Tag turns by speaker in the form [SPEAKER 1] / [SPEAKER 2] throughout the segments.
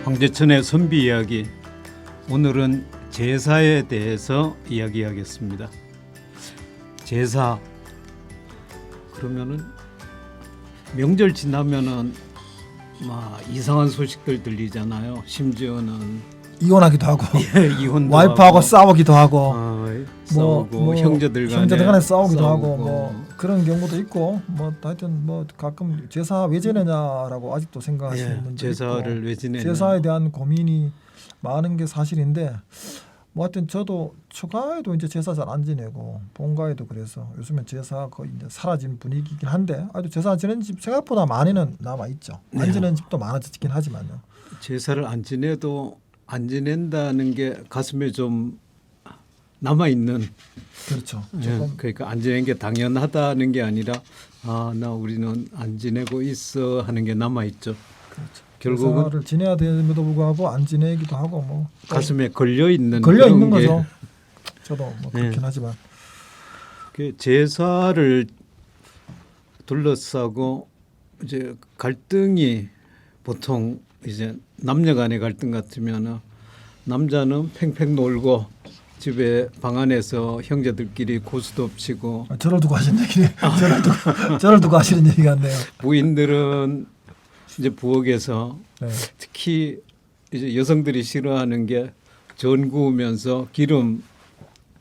[SPEAKER 1] 황제천의 선비 이야기. 오늘은 제사에 대해서 이야기하겠습니다. 제사 그러면은 명절 지나면은 막 이상한 소식들 들리잖아요. 심지어는
[SPEAKER 2] 이혼하기도 하고
[SPEAKER 1] 이혼도
[SPEAKER 2] 와이프하고
[SPEAKER 1] 하고,
[SPEAKER 2] 싸우기도 하고
[SPEAKER 1] 싸우고 형제들
[SPEAKER 2] 간에 싸우기도 하고
[SPEAKER 1] 싸우고.
[SPEAKER 2] 뭐 그런 경우도 있고 뭐 하여튼 뭐 가끔 제사 왜 지내냐라고 아직도 생각하시는 분들
[SPEAKER 1] 제사를
[SPEAKER 2] 있고
[SPEAKER 1] 왜 지내냐.
[SPEAKER 2] 제사에 대한 고민이 많은 게 사실인데 뭐 하여튼 저도 처가에도 이제 제사 잘 안 지내고 본가에도 그래서 요즘엔 제사 거의 이제 사라진 분위기긴 한데 아주 제사 지내는 집 생각보다 많이는 남아 있죠. 안 지내는 집도 많아지긴 하지만요.
[SPEAKER 1] 제사를 안 지내도 안 지낸다는 게 가슴에 좀 남아 있는.
[SPEAKER 2] 그렇죠.
[SPEAKER 1] 그러니까 안 지내는 게 당연하다는 게 아니라 나 우리는 안 지내고 있어 하는 게 남아 있죠.
[SPEAKER 2] 그렇죠.
[SPEAKER 1] 결국은
[SPEAKER 2] 제사를 지내야 됨에도 불구하고 안 지내기도 하고 뭐
[SPEAKER 1] 가슴에 걸려 있는
[SPEAKER 2] 거죠. 저도 뭐 그렇긴 하지만
[SPEAKER 1] 그 제사를 둘러싸고 이제 갈등이 보통 이제 남녀간의 갈등 같으면 남자는 팽팽 놀고 집에 방 안에서 형제들끼리 고스톱 치고
[SPEAKER 2] 저를 두고 하시는 얘기 저를 두고 하시는 얘기 같네요.
[SPEAKER 1] 부인들은 이제 부엌에서
[SPEAKER 2] 네.
[SPEAKER 1] 특히 이제 여성들이 싫어하는 게 전 구우면서 기름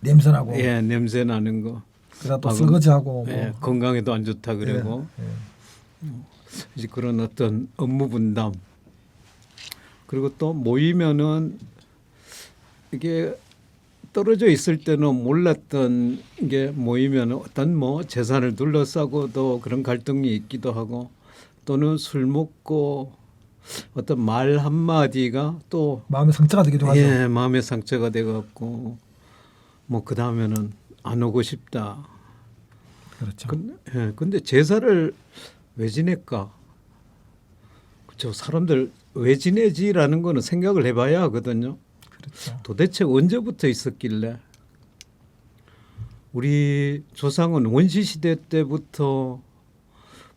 [SPEAKER 2] 냄새나고
[SPEAKER 1] 냄새 나는 거.
[SPEAKER 2] 그러다 또 설거지하고 뭐.
[SPEAKER 1] 건강에도 안 좋다 그러고 이제 그런 어떤 업무 분담. 그리고 또 모이면은 이게 떨어져 있을 때는 몰랐던 게 모이면 어떤 뭐 재산을 둘러싸고도 그런 갈등이 있기도 하고 또는 술 먹고 어떤 말 한마디가 또
[SPEAKER 2] 마음의 상처가 되기도 하죠.
[SPEAKER 1] 마음의 상처가 돼갖고 뭐 그 다음에는 안 오고 싶다.
[SPEAKER 2] 그렇죠.
[SPEAKER 1] 근데 제사를 왜 지낼까? 그렇죠. 사람들 왜 지내지라는 거는 생각을 해봐야 하거든요.
[SPEAKER 2] 그렇죠.
[SPEAKER 1] 도대체 언제부터 있었길래? 우리 조상은 원시 시대 때부터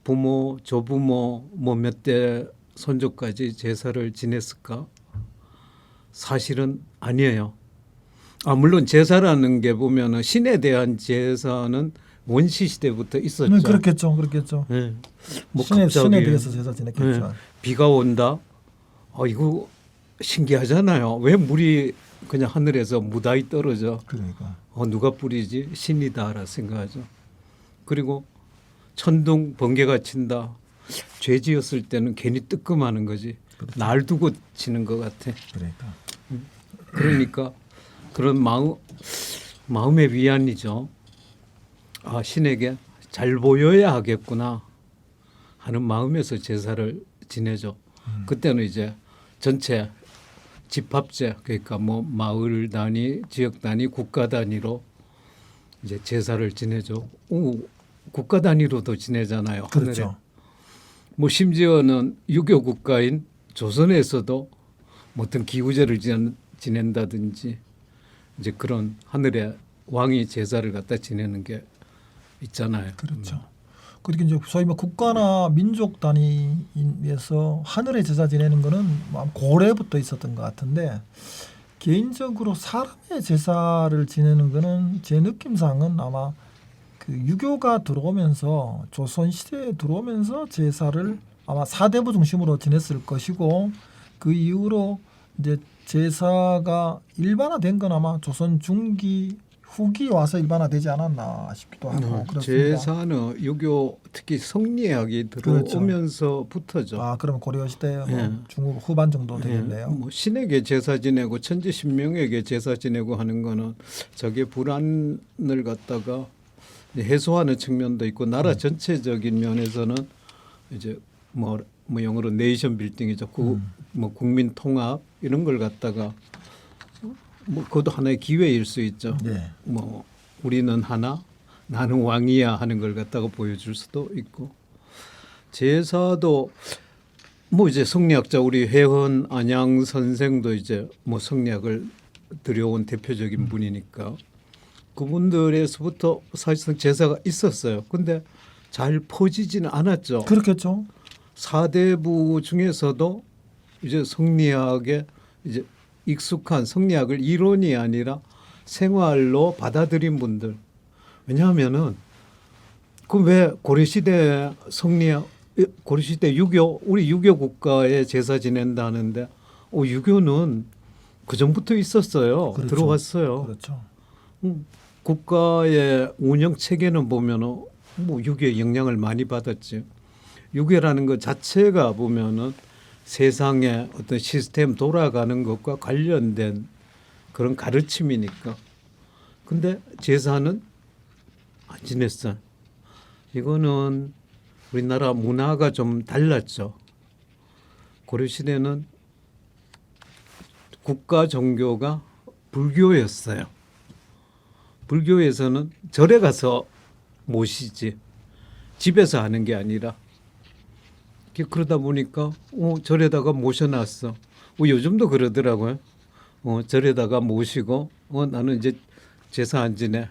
[SPEAKER 1] 부모, 조부모 뭐 몇 대 손조까지 제사를 지냈을까? 사실은 아니에요. 물론 제사라는 게 보면은 신에 대한 제사는 원시 시대부터 있었죠.
[SPEAKER 2] 그렇겠죠.
[SPEAKER 1] 네. 뭐
[SPEAKER 2] 신에 대해서 제사 지냈겠죠.
[SPEAKER 1] 네. 비가 온다. 이거 신기하잖아요. 왜 물이 그냥 하늘에서 무다히 떨어져?
[SPEAKER 2] 그러니까.
[SPEAKER 1] 누가 뿌리지? 신이다라 생각하죠. 그리고 천둥 번개가 친다. 죄 지었을 때는 괜히 뜨끔하는 거지.
[SPEAKER 2] 그렇죠.
[SPEAKER 1] 날 두고 치는 것 같아. 그러니까 그런 마음의 위안이죠. 신에게 잘 보여야 하겠구나 하는 마음에서 제사를 지내죠. 그때는 이제 전체 집합제 그러니까 뭐 마을 단위, 지역 단위, 국가 단위로 이제 제사를 지내죠. 국가 단위로도 지내잖아요.
[SPEAKER 2] 그렇죠.
[SPEAKER 1] 하늘에. 뭐 심지어는 유교 국가인 조선에서도 뭐 어떤 기구제를 지낸다든지 이제 그런 하늘에 왕이 제사를 갖다 지내는 게 있잖아요.
[SPEAKER 2] 그렇죠. 그렇게 이제 소위 뭐 국가나 민족 단위에서 하늘에 제사 지내는 거는 고래부터 있었던 것 같은데 개인적으로 사람의 제사를 지내는 거는 제 느낌상은 아마 그 유교가 들어오면서 조선 시대에 들어오면서 제사를 아마 사대부 중심으로 지냈을 것이고 그 이후로 이제 제사가 일반화된 건 아마 조선 중기 후기 와서 일반화되지 않았나 싶기도 하고 그렇습니다.
[SPEAKER 1] 제사는 유교 특히 성리학이 들어오면서부터죠.
[SPEAKER 2] 그러면 고려 시대 중국 후반 정도 되겠네요.
[SPEAKER 1] 뭐 신에게 제사 지내고 천지 신명에게 제사 지내고 하는 거는 저게 불안을 갖다가 해소하는 측면도 있고 나라 전체적인 면에서는 이제 뭐 영어로 네이션 빌딩이죠. 뭐 국민 통합 이런 걸 갖다가 뭐 그것도 하나의 기회일 수 있죠. 뭐 우리는 하나, 나는 왕이야 하는 걸 갖다가 보여줄 수도 있고 제사도 뭐 이제 성리학자 우리 회헌 안양 선생도 이제 뭐 성리학을 들여온 대표적인 분이니까 그분들에서부터 사실상 제사가 있었어요. 근데 잘 퍼지지는 않았죠.
[SPEAKER 2] 그렇겠죠.
[SPEAKER 1] 사대부 중에서도 이제 성리학에 이제 익숙한 성리학을 이론이 아니라 생활로 받아들인 분들. 왜냐하면은 그 왜 고려시대 성리학, 고려시대 유교, 우리 유교 국가에 제사 지낸다는데 유교는 그 전부터 있었어요.
[SPEAKER 2] 그렇죠.
[SPEAKER 1] 들어왔어요.
[SPEAKER 2] 그렇죠.
[SPEAKER 1] 국가의 운영 체계는 보면은 뭐 유교의 영향을 많이 받았지. 유교라는 것 자체가 보면은 세상의 어떤 시스템 돌아가는 것과 관련된 그런 가르침이니까. 근데 제사는 안 지냈어. 이거는 우리나라 문화가 좀 달랐죠. 고려시대는 국가 종교가 불교였어요. 불교에서는 절에 가서 모시지 집에서 하는 게 아니라 그러다 보니까 절에다가 모셔놨어. 요즘도 그러더라고요. 절에다가 모시고 나는 이제 제사 안 지내.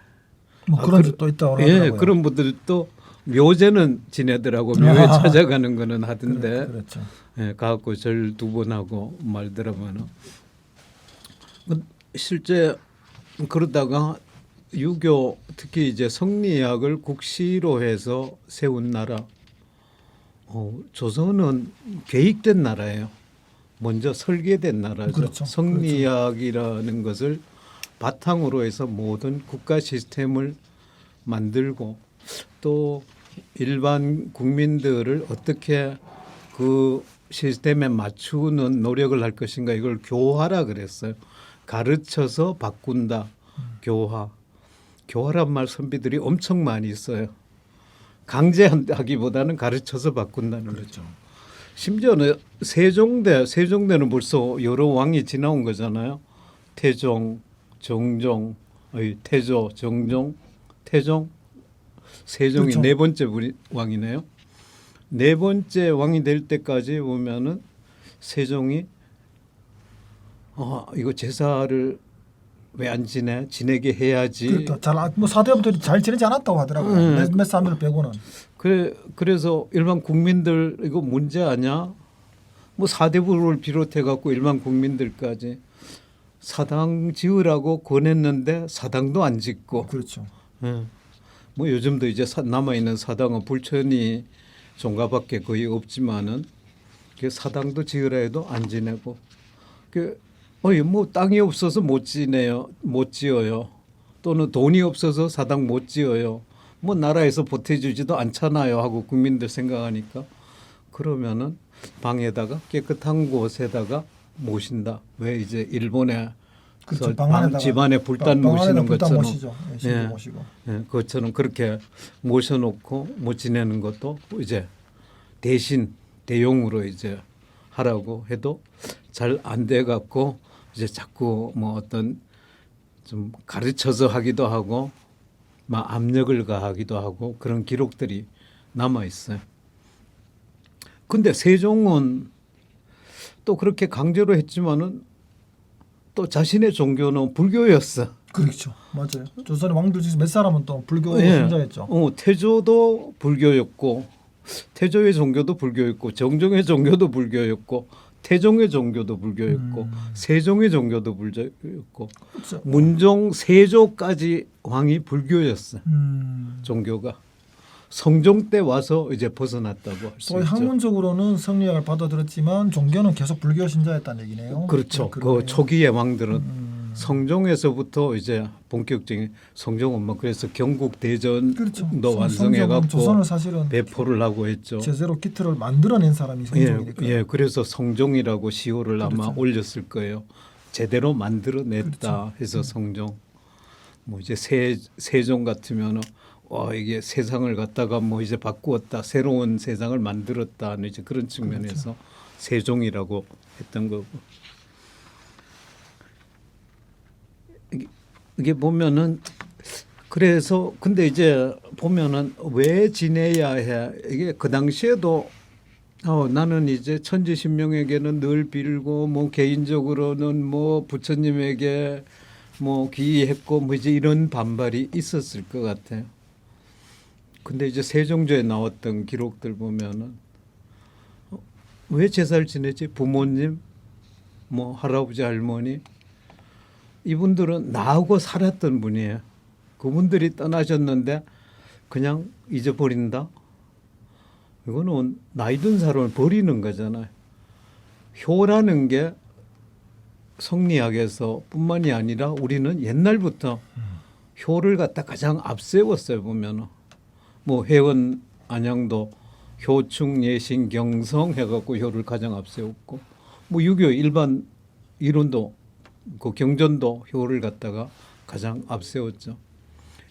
[SPEAKER 2] 뭐 그런 집도 있다고 하더라고요.
[SPEAKER 1] 예, 그런 분들도 묘제는 지내더라고. 묘에 찾아가는 거는 하던데.
[SPEAKER 2] 그렇죠.
[SPEAKER 1] 예, 가갖고 절 2번 하고 말더라고요. 실제 그러다가 유교 특히 이제 성리학을 국시로 해서 세운 나라. 조선은 계획된 나라예요. 먼저 설계된 나라죠.
[SPEAKER 2] 그렇죠.
[SPEAKER 1] 성리학이라는 것을 바탕으로 해서 모든 국가 시스템을 만들고 또 일반 국민들을 어떻게 그 시스템에 맞추는 노력을 할 것인가 이걸 교화라 그랬어요. 가르쳐서 바꾼다. 교화. 교화란 말 선비들이 엄청 많이 써요. 강제하기보다는 가르쳐서 바꾼다는 거죠. 심지어는 세종대는 벌써 여러 왕이 지나온 거잖아요. 태종, 정종, 태조, 정종, 태종, 세종이
[SPEAKER 2] 그렇죠.
[SPEAKER 1] 네 번째 왕이네요. 네 번째 왕이 될 때까지 보면은 세종이 이거 제사를 왜 안 지내? 지내게 해야지.
[SPEAKER 2] 그러니까 뭐 사대부들이 잘 지내지 않았다고 하더라고요. 몇 사람들 빼고는.
[SPEAKER 1] 그래서 일반 국민들 이거 문제 아니야? 뭐 사대부를 비롯해 갖고 일반 국민들까지 사당 지으라고 권했는데 사당도 안 짓고.
[SPEAKER 2] 그렇죠.
[SPEAKER 1] 예. 뭐 요즘도 이제 남아 있는 사당은 불천이 종가밖에 거의 없지만은 그 사당도 지으라 해도 안 지내고. 뭐 땅이 없어서 못 지내요, 못 지어요. 또는 돈이 없어서 사당 못 지어요. 뭐 나라에서 보태주지도 않잖아요 하고 국민들 생각하니까 그러면은 방에다가 깨끗한 곳에다가 모신다. 왜 이제 일본에
[SPEAKER 2] 그렇죠.
[SPEAKER 1] 집안에 불단 모시는 것처럼
[SPEAKER 2] 예, 모시고.
[SPEAKER 1] 예, 그것처럼 그렇게 모셔놓고 못 지내는 것도 이제 대신 대용으로 이제 하라고 해도 잘 안 돼 갖고 이제 자꾸 뭐 어떤 좀 가르쳐서 하기도 하고 막 압력을 가하기도 하고 그런 기록들이 남아 있어요. 근데 세종은 또 그렇게 강제로 했지만은 또 자신의 종교는 불교였어.
[SPEAKER 2] 그렇죠. 맞아요. 조선의 왕들 중에서 몇 사람은 또 불교
[SPEAKER 1] 예.
[SPEAKER 2] 신자였죠.
[SPEAKER 1] 태조도 불교였고 태조의 종교도 불교였고 정종의 종교도 불교였고 태종의 종교도 불교였고 세종의 종교도 불교였고
[SPEAKER 2] 그렇죠.
[SPEAKER 1] 문종 세조까지 왕이 불교였어. 종교가 성종 때 와서 이제 벗어났다고 할 수
[SPEAKER 2] 소위
[SPEAKER 1] 있죠.
[SPEAKER 2] 학문적으로는 성리학을 받아들였지만 종교는 계속 불교 신자였다는 얘기네요.
[SPEAKER 1] 그렇죠. 그 초기의 왕들은 성종에서부터 이제 본격적인 성종은 뭐 그래서 경국 대전도
[SPEAKER 2] 그렇죠.
[SPEAKER 1] 완성해갖고
[SPEAKER 2] 조선을 사실은
[SPEAKER 1] 배포를 하고 했죠.
[SPEAKER 2] 제대로 기틀을 만들어낸 사람이 성종이니까.
[SPEAKER 1] 예, 그래서 성종이라고 시호를 아마
[SPEAKER 2] 그렇죠.
[SPEAKER 1] 올렸을 거예요. 제대로 만들어냈다
[SPEAKER 2] 그렇죠.
[SPEAKER 1] 해서 성종. 뭐 이제 세종 같으면은 이게 세상을 갖다가 뭐 이제 바꾸었다, 새로운 세상을 만들었다 하는 이제 그런 측면에서
[SPEAKER 2] 그렇죠.
[SPEAKER 1] 세종이라고 했던 거고. 이게 보면은 그래서 근데 이제 보면은 왜 지내야 해? 이게 그 당시에도 나는 이제 천지신명에게는 늘 빌고 뭐 개인적으로는 뭐 부처님에게 뭐 기했고 뭐 이제 이런 반발이 있었을 것 같아요. 근데 이제 세종조에 나왔던 기록들 보면은 왜 제사를 지내지? 부모님, 뭐 할아버지, 할머니 이분들은 나하고 살았던 분이에요. 그분들이 떠나셨는데 그냥 잊어버린다? 이거는 나이 든 사람을 버리는 거잖아요. 효라는 게 성리학에서 뿐만이 아니라 우리는 옛날부터 효를 갖다 가장 앞세웠어요. 보면은 뭐 회원 안양도 효충 예신 경성 해갖고 효를 가장 앞세웠고 뭐 유교 일반 이론도 그 경전도 효를 갖다가 가장 앞세웠죠.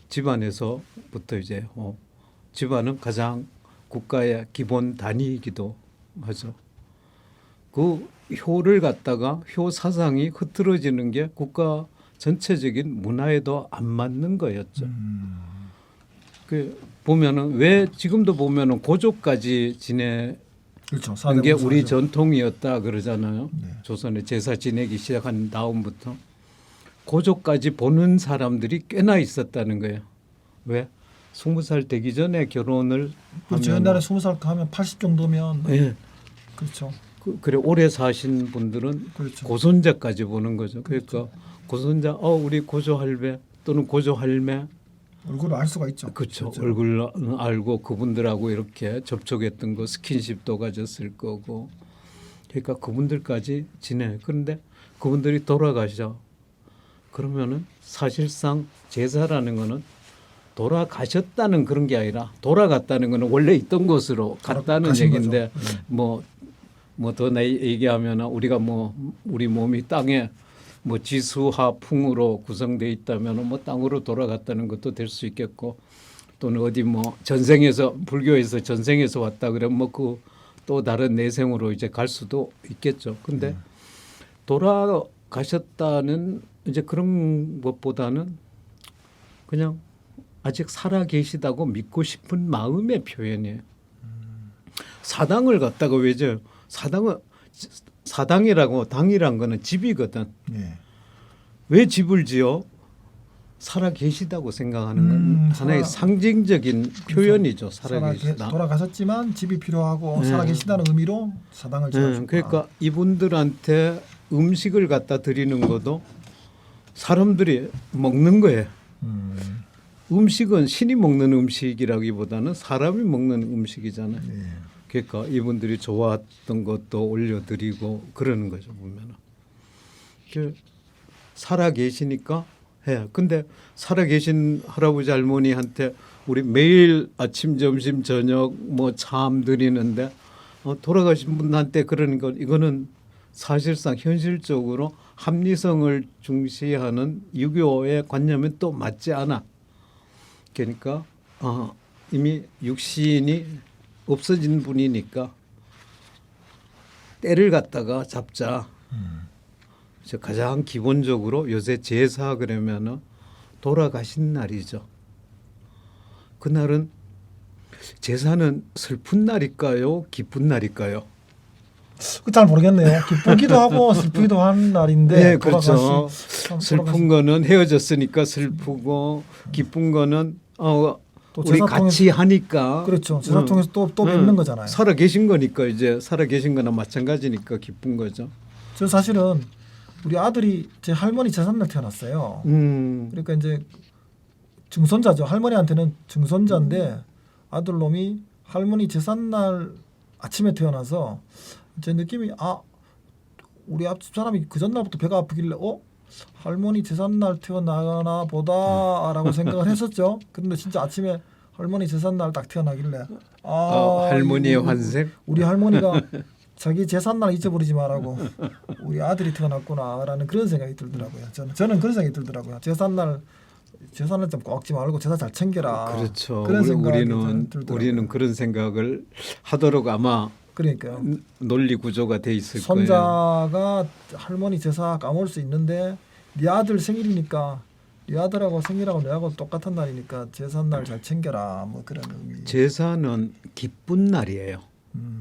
[SPEAKER 1] 집안에서부터 이제 집안은 가장 국가의 기본 단위이기도 하죠. 그 효를 갖다가 효 사상이 흐트러지는 게 국가 전체적인 문화에도 안 맞는 거였죠. 그 보면은 왜 지금도 보면은 고조까지 지내는
[SPEAKER 2] 그렇죠.
[SPEAKER 1] 게 우리
[SPEAKER 2] 사대문사죠.
[SPEAKER 1] 전통이었다 그러잖아요.
[SPEAKER 2] 네.
[SPEAKER 1] 조선에 제사 지내기 시작한 다음부터 고조까지 보는 사람들이 꽤나 있었다는 거예요. 왜? 20살 되기 전에 결혼을
[SPEAKER 2] 그렇죠.
[SPEAKER 1] 하면
[SPEAKER 2] 옛날에 20살 하면 80 정도면
[SPEAKER 1] 예.
[SPEAKER 2] 그렇죠.
[SPEAKER 1] 그래 오래 사신 분들은
[SPEAKER 2] 그렇죠.
[SPEAKER 1] 고손자까지 보는 거죠. 그러니까 고손자 우리 고조 할배 또는 고조 할매
[SPEAKER 2] 얼굴을 알 수가 있죠.
[SPEAKER 1] 그렇죠.
[SPEAKER 2] 실제로.
[SPEAKER 1] 얼굴 알고 그분들하고 이렇게 접촉했던 거 스킨십도 가졌을 거고 그러니까 그분들까지 지내. 그런데 그분들이 돌아가셔. 그러면은 사실상 제사라는 거는 돌아가셨다는 그런 게 아니라 돌아갔다는 거는 원래 있던 곳으로 갔다는
[SPEAKER 2] 가신
[SPEAKER 1] 얘기인데
[SPEAKER 2] 거죠.
[SPEAKER 1] 뭐 더 얘기하면 우리가 뭐 우리 몸이 땅에 뭐 지수하풍으로 구성되어 있다면 뭐 땅으로 돌아갔다는 것도 될 수 있겠고 또는 어디 뭐 전생에서 불교에서 전생에서 왔다 그러면 뭐 그 또 다른 내생으로 이제 갈 수도 있겠죠. 근데 돌아가셨다는 이제 그런 것보다는 그냥 아직 살아 계시다고 믿고 싶은 마음의 표현이에요. 사당을 갖다가 왜죠? 사당이라고 당이란 거는 집이거든.
[SPEAKER 2] 예.
[SPEAKER 1] 왜 집을 지어? 살아 계시다고 생각하는 건 하나의 상징적인 표현이죠. 살아 계시다.
[SPEAKER 2] 돌아가셨지만 집이 필요하고 살아계시다는 의미로 사당을 지어준다.
[SPEAKER 1] 그러니까 이분들한테 음식을 갖다 드리는 것도 사람들이 먹는 거예요. 음식은 신이 먹는 음식이라기보다는 사람이 먹는 음식이잖아요.
[SPEAKER 2] 예.
[SPEAKER 1] 그러니까 이분들이 좋아했던 것도 올려드리고 그러는 거죠. 보면은 살아 계시니까 해. 근데 살아 계신 할아버지 할머니한테 우리 매일 아침 점심 저녁 뭐 참 드리는데 돌아가신 분한테 그러는 건 이거는 사실상 현실적으로 합리성을 중시하는 유교의 관념에 또 맞지 않아. 그러니까 이미 육신이 없어진 분이니까 때를 갖다가 잡자. 가장 기본적으로 요새 제사 그러면은 돌아가신 날이죠. 그날은 제사는 슬픈 날일까요? 기쁜 날일까요?
[SPEAKER 2] 잘 모르겠네요. 기쁘기도 하고 슬프기도 한 날인데.
[SPEAKER 1] 네, 그렇죠. 슬픈 거는 헤어졌으니까 슬프고 기쁜 거는
[SPEAKER 2] 또
[SPEAKER 1] 우리
[SPEAKER 2] 제사
[SPEAKER 1] 같이 하니까
[SPEAKER 2] 그렇죠. 제사 통해서 또 뵙는 거잖아요.
[SPEAKER 1] 살아 계신 거니까 이제 살아 계신 거나 마찬가지니까 기쁜 거죠.
[SPEAKER 2] 저 사실은 우리 아들이 제 할머니 제삿날 태어났어요. 그러니까 이제 증손자죠. 할머니한테는 증손자인데 아들놈이 할머니 제삿날 아침에 태어나서 제 느낌이 우리 앞집 사람이 그 전날부터 배가 아프길래 할머니 제삿날 태어나나 보다라고 생각을 했었죠. 그런데 진짜 아침에 할머니 제삿날 딱 태어나길래
[SPEAKER 1] 할머니의 환생?
[SPEAKER 2] 우리 할머니가 자기 제삿날 잊어버리지 말라고 우리 아들이 태어났구나라는 그런 생각이 들더라고요. 저는 그런 생각이 들더라고요. 제삿날 좀 꺾지 말고 제사 잘 챙겨라.
[SPEAKER 1] 그렇죠.
[SPEAKER 2] 그런 생각이
[SPEAKER 1] 우리는 그런 생각을 하도록 아마
[SPEAKER 2] 그러니까요.
[SPEAKER 1] 논리 구조가 돼 있을 거예요.
[SPEAKER 2] 손자가 할머니 제사 까먹을 수 있는데 네 아들 생일이니까 네 아들하고 생일하고 내하고 똑같은 날이니까 제삿날 잘 챙겨라. 뭐 그런 의미.
[SPEAKER 1] 제사는 기쁜 날이에요.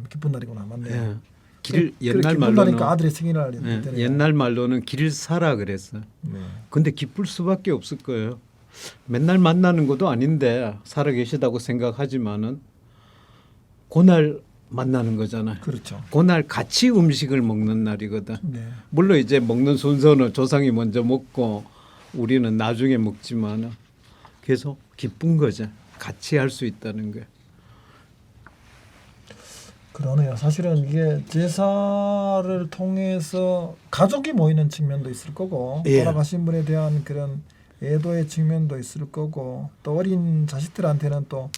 [SPEAKER 2] 기쁜 날이구나. 맞네요.
[SPEAKER 1] 예. 옛날
[SPEAKER 2] 기쁜
[SPEAKER 1] 말로는
[SPEAKER 2] 날이니까 아들의 생일날
[SPEAKER 1] 옛날 말로는 길사라 그랬어요.
[SPEAKER 2] 네.
[SPEAKER 1] 근데 기쁠 수밖에 없을 거예요. 맨날 만나는 것도 아닌데 살아 계시다고 생각하지만은 그날 만나는 거잖아요.
[SPEAKER 2] 그렇죠.
[SPEAKER 1] 그날 같이 음식을 먹는 날이거든.
[SPEAKER 2] 네.
[SPEAKER 1] 물론 이제 먹는 순서는 조상이 먼저 먹고 우리는 나중에 먹지만 계속 기쁜 거죠. 같이 할 수 있다는 게.
[SPEAKER 2] 그러네요. 사실은 이게 제사를 통해서 가족이 모이는 측면도 있을 거고
[SPEAKER 1] 예.
[SPEAKER 2] 돌아가신 분에 대한 그런 애도의 측면도 있을 거고 또 어린 자식들한테는 또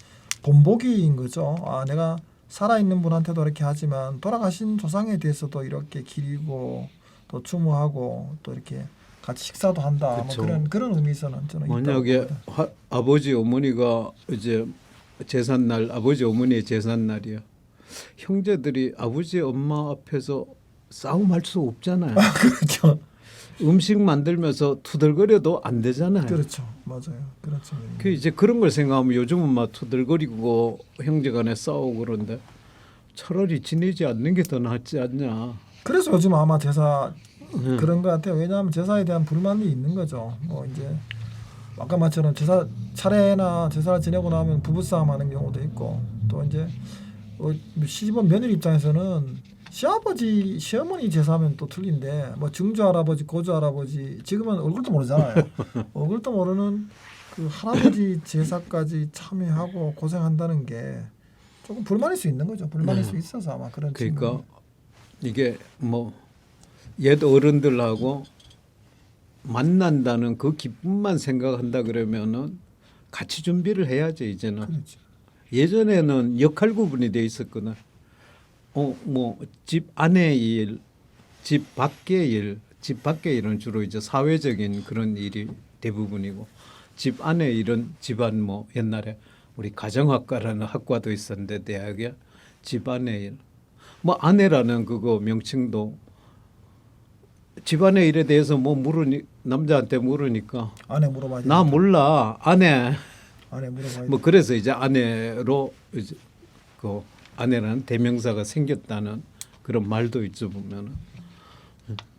[SPEAKER 2] 본보기인 거죠. 아, 내가 살아있는 분한테도 이렇게 하지만 돌아가신 조상에 대해서도 이렇게 기리고 또 추모하고 또 이렇게 같이 식사도 한다. 뭐
[SPEAKER 1] 그쵸.
[SPEAKER 2] 그런 의미에서는 저는 있다고
[SPEAKER 1] 만약에
[SPEAKER 2] 봅니다.
[SPEAKER 1] 아버지 어머니가 이제 제삿날 아버지 어머니의 제삿날이야. 형제들이 아버지 엄마 앞에서 싸움할 수 없잖아요.
[SPEAKER 2] 그렇죠.
[SPEAKER 1] 음식 만들면서 투덜거려도 안 되잖아요.
[SPEAKER 2] 그렇죠. 맞아요. 그렇죠.
[SPEAKER 1] 그 이제 그런 걸 생각하면 요즘은 막 투덜거리고 형제간에 싸우고 그런데 차라리 지내지 않는 게 더 낫지 않냐.
[SPEAKER 2] 그래서 요즘 아마 제사 그런 것 같아요. 왜냐하면 제사에 대한 불만이 있는 거죠. 뭐 이제 아까 말처럼 제사 차례나 제사를 지내고 나면 부부싸움하는 경우도 있고 또 이제 시집온 며느리 입장에서는 시아버지 시어머니 제사하면 또 틀린데 뭐 증조 할아버지 고조 할아버지 지금은 얼굴도 모르잖아요. 얼굴도 모르는 그 할아버지 제사까지 참여하고 고생한다는 게 조금 불만일 수 있는 거죠. 불만일 수 있어서 아마 그런
[SPEAKER 1] 그러니까
[SPEAKER 2] 측면이.
[SPEAKER 1] 이게 뭐 옛 어른들하고 만난다는 그 기쁨만 생각한다 그러면은 같이 준비를 해야지 이제는.
[SPEAKER 2] 그렇죠.
[SPEAKER 1] 예전에는 역할 구분이 돼 있었거든. 뭐 집 안의 일, 집 밖의 일, 집 밖의 일은 주로 이제 사회적인 그런 일이 대부분이고 집 안의 일은 집안 뭐 옛날에 우리 가정학과라는 학과도 있었는데 대학에 집 안의 일, 뭐 아내라는 그거 명칭도 집안의 일에 대해서 뭐 물으니 남자한테 물으니까
[SPEAKER 2] 아내 물어봐야
[SPEAKER 1] 나 몰라 아내
[SPEAKER 2] 아내 물어봐야
[SPEAKER 1] 뭐 그래서 이제 아내로 이제 그 아내라는 대명사가 생겼다는 그런 말도 있죠 보면은.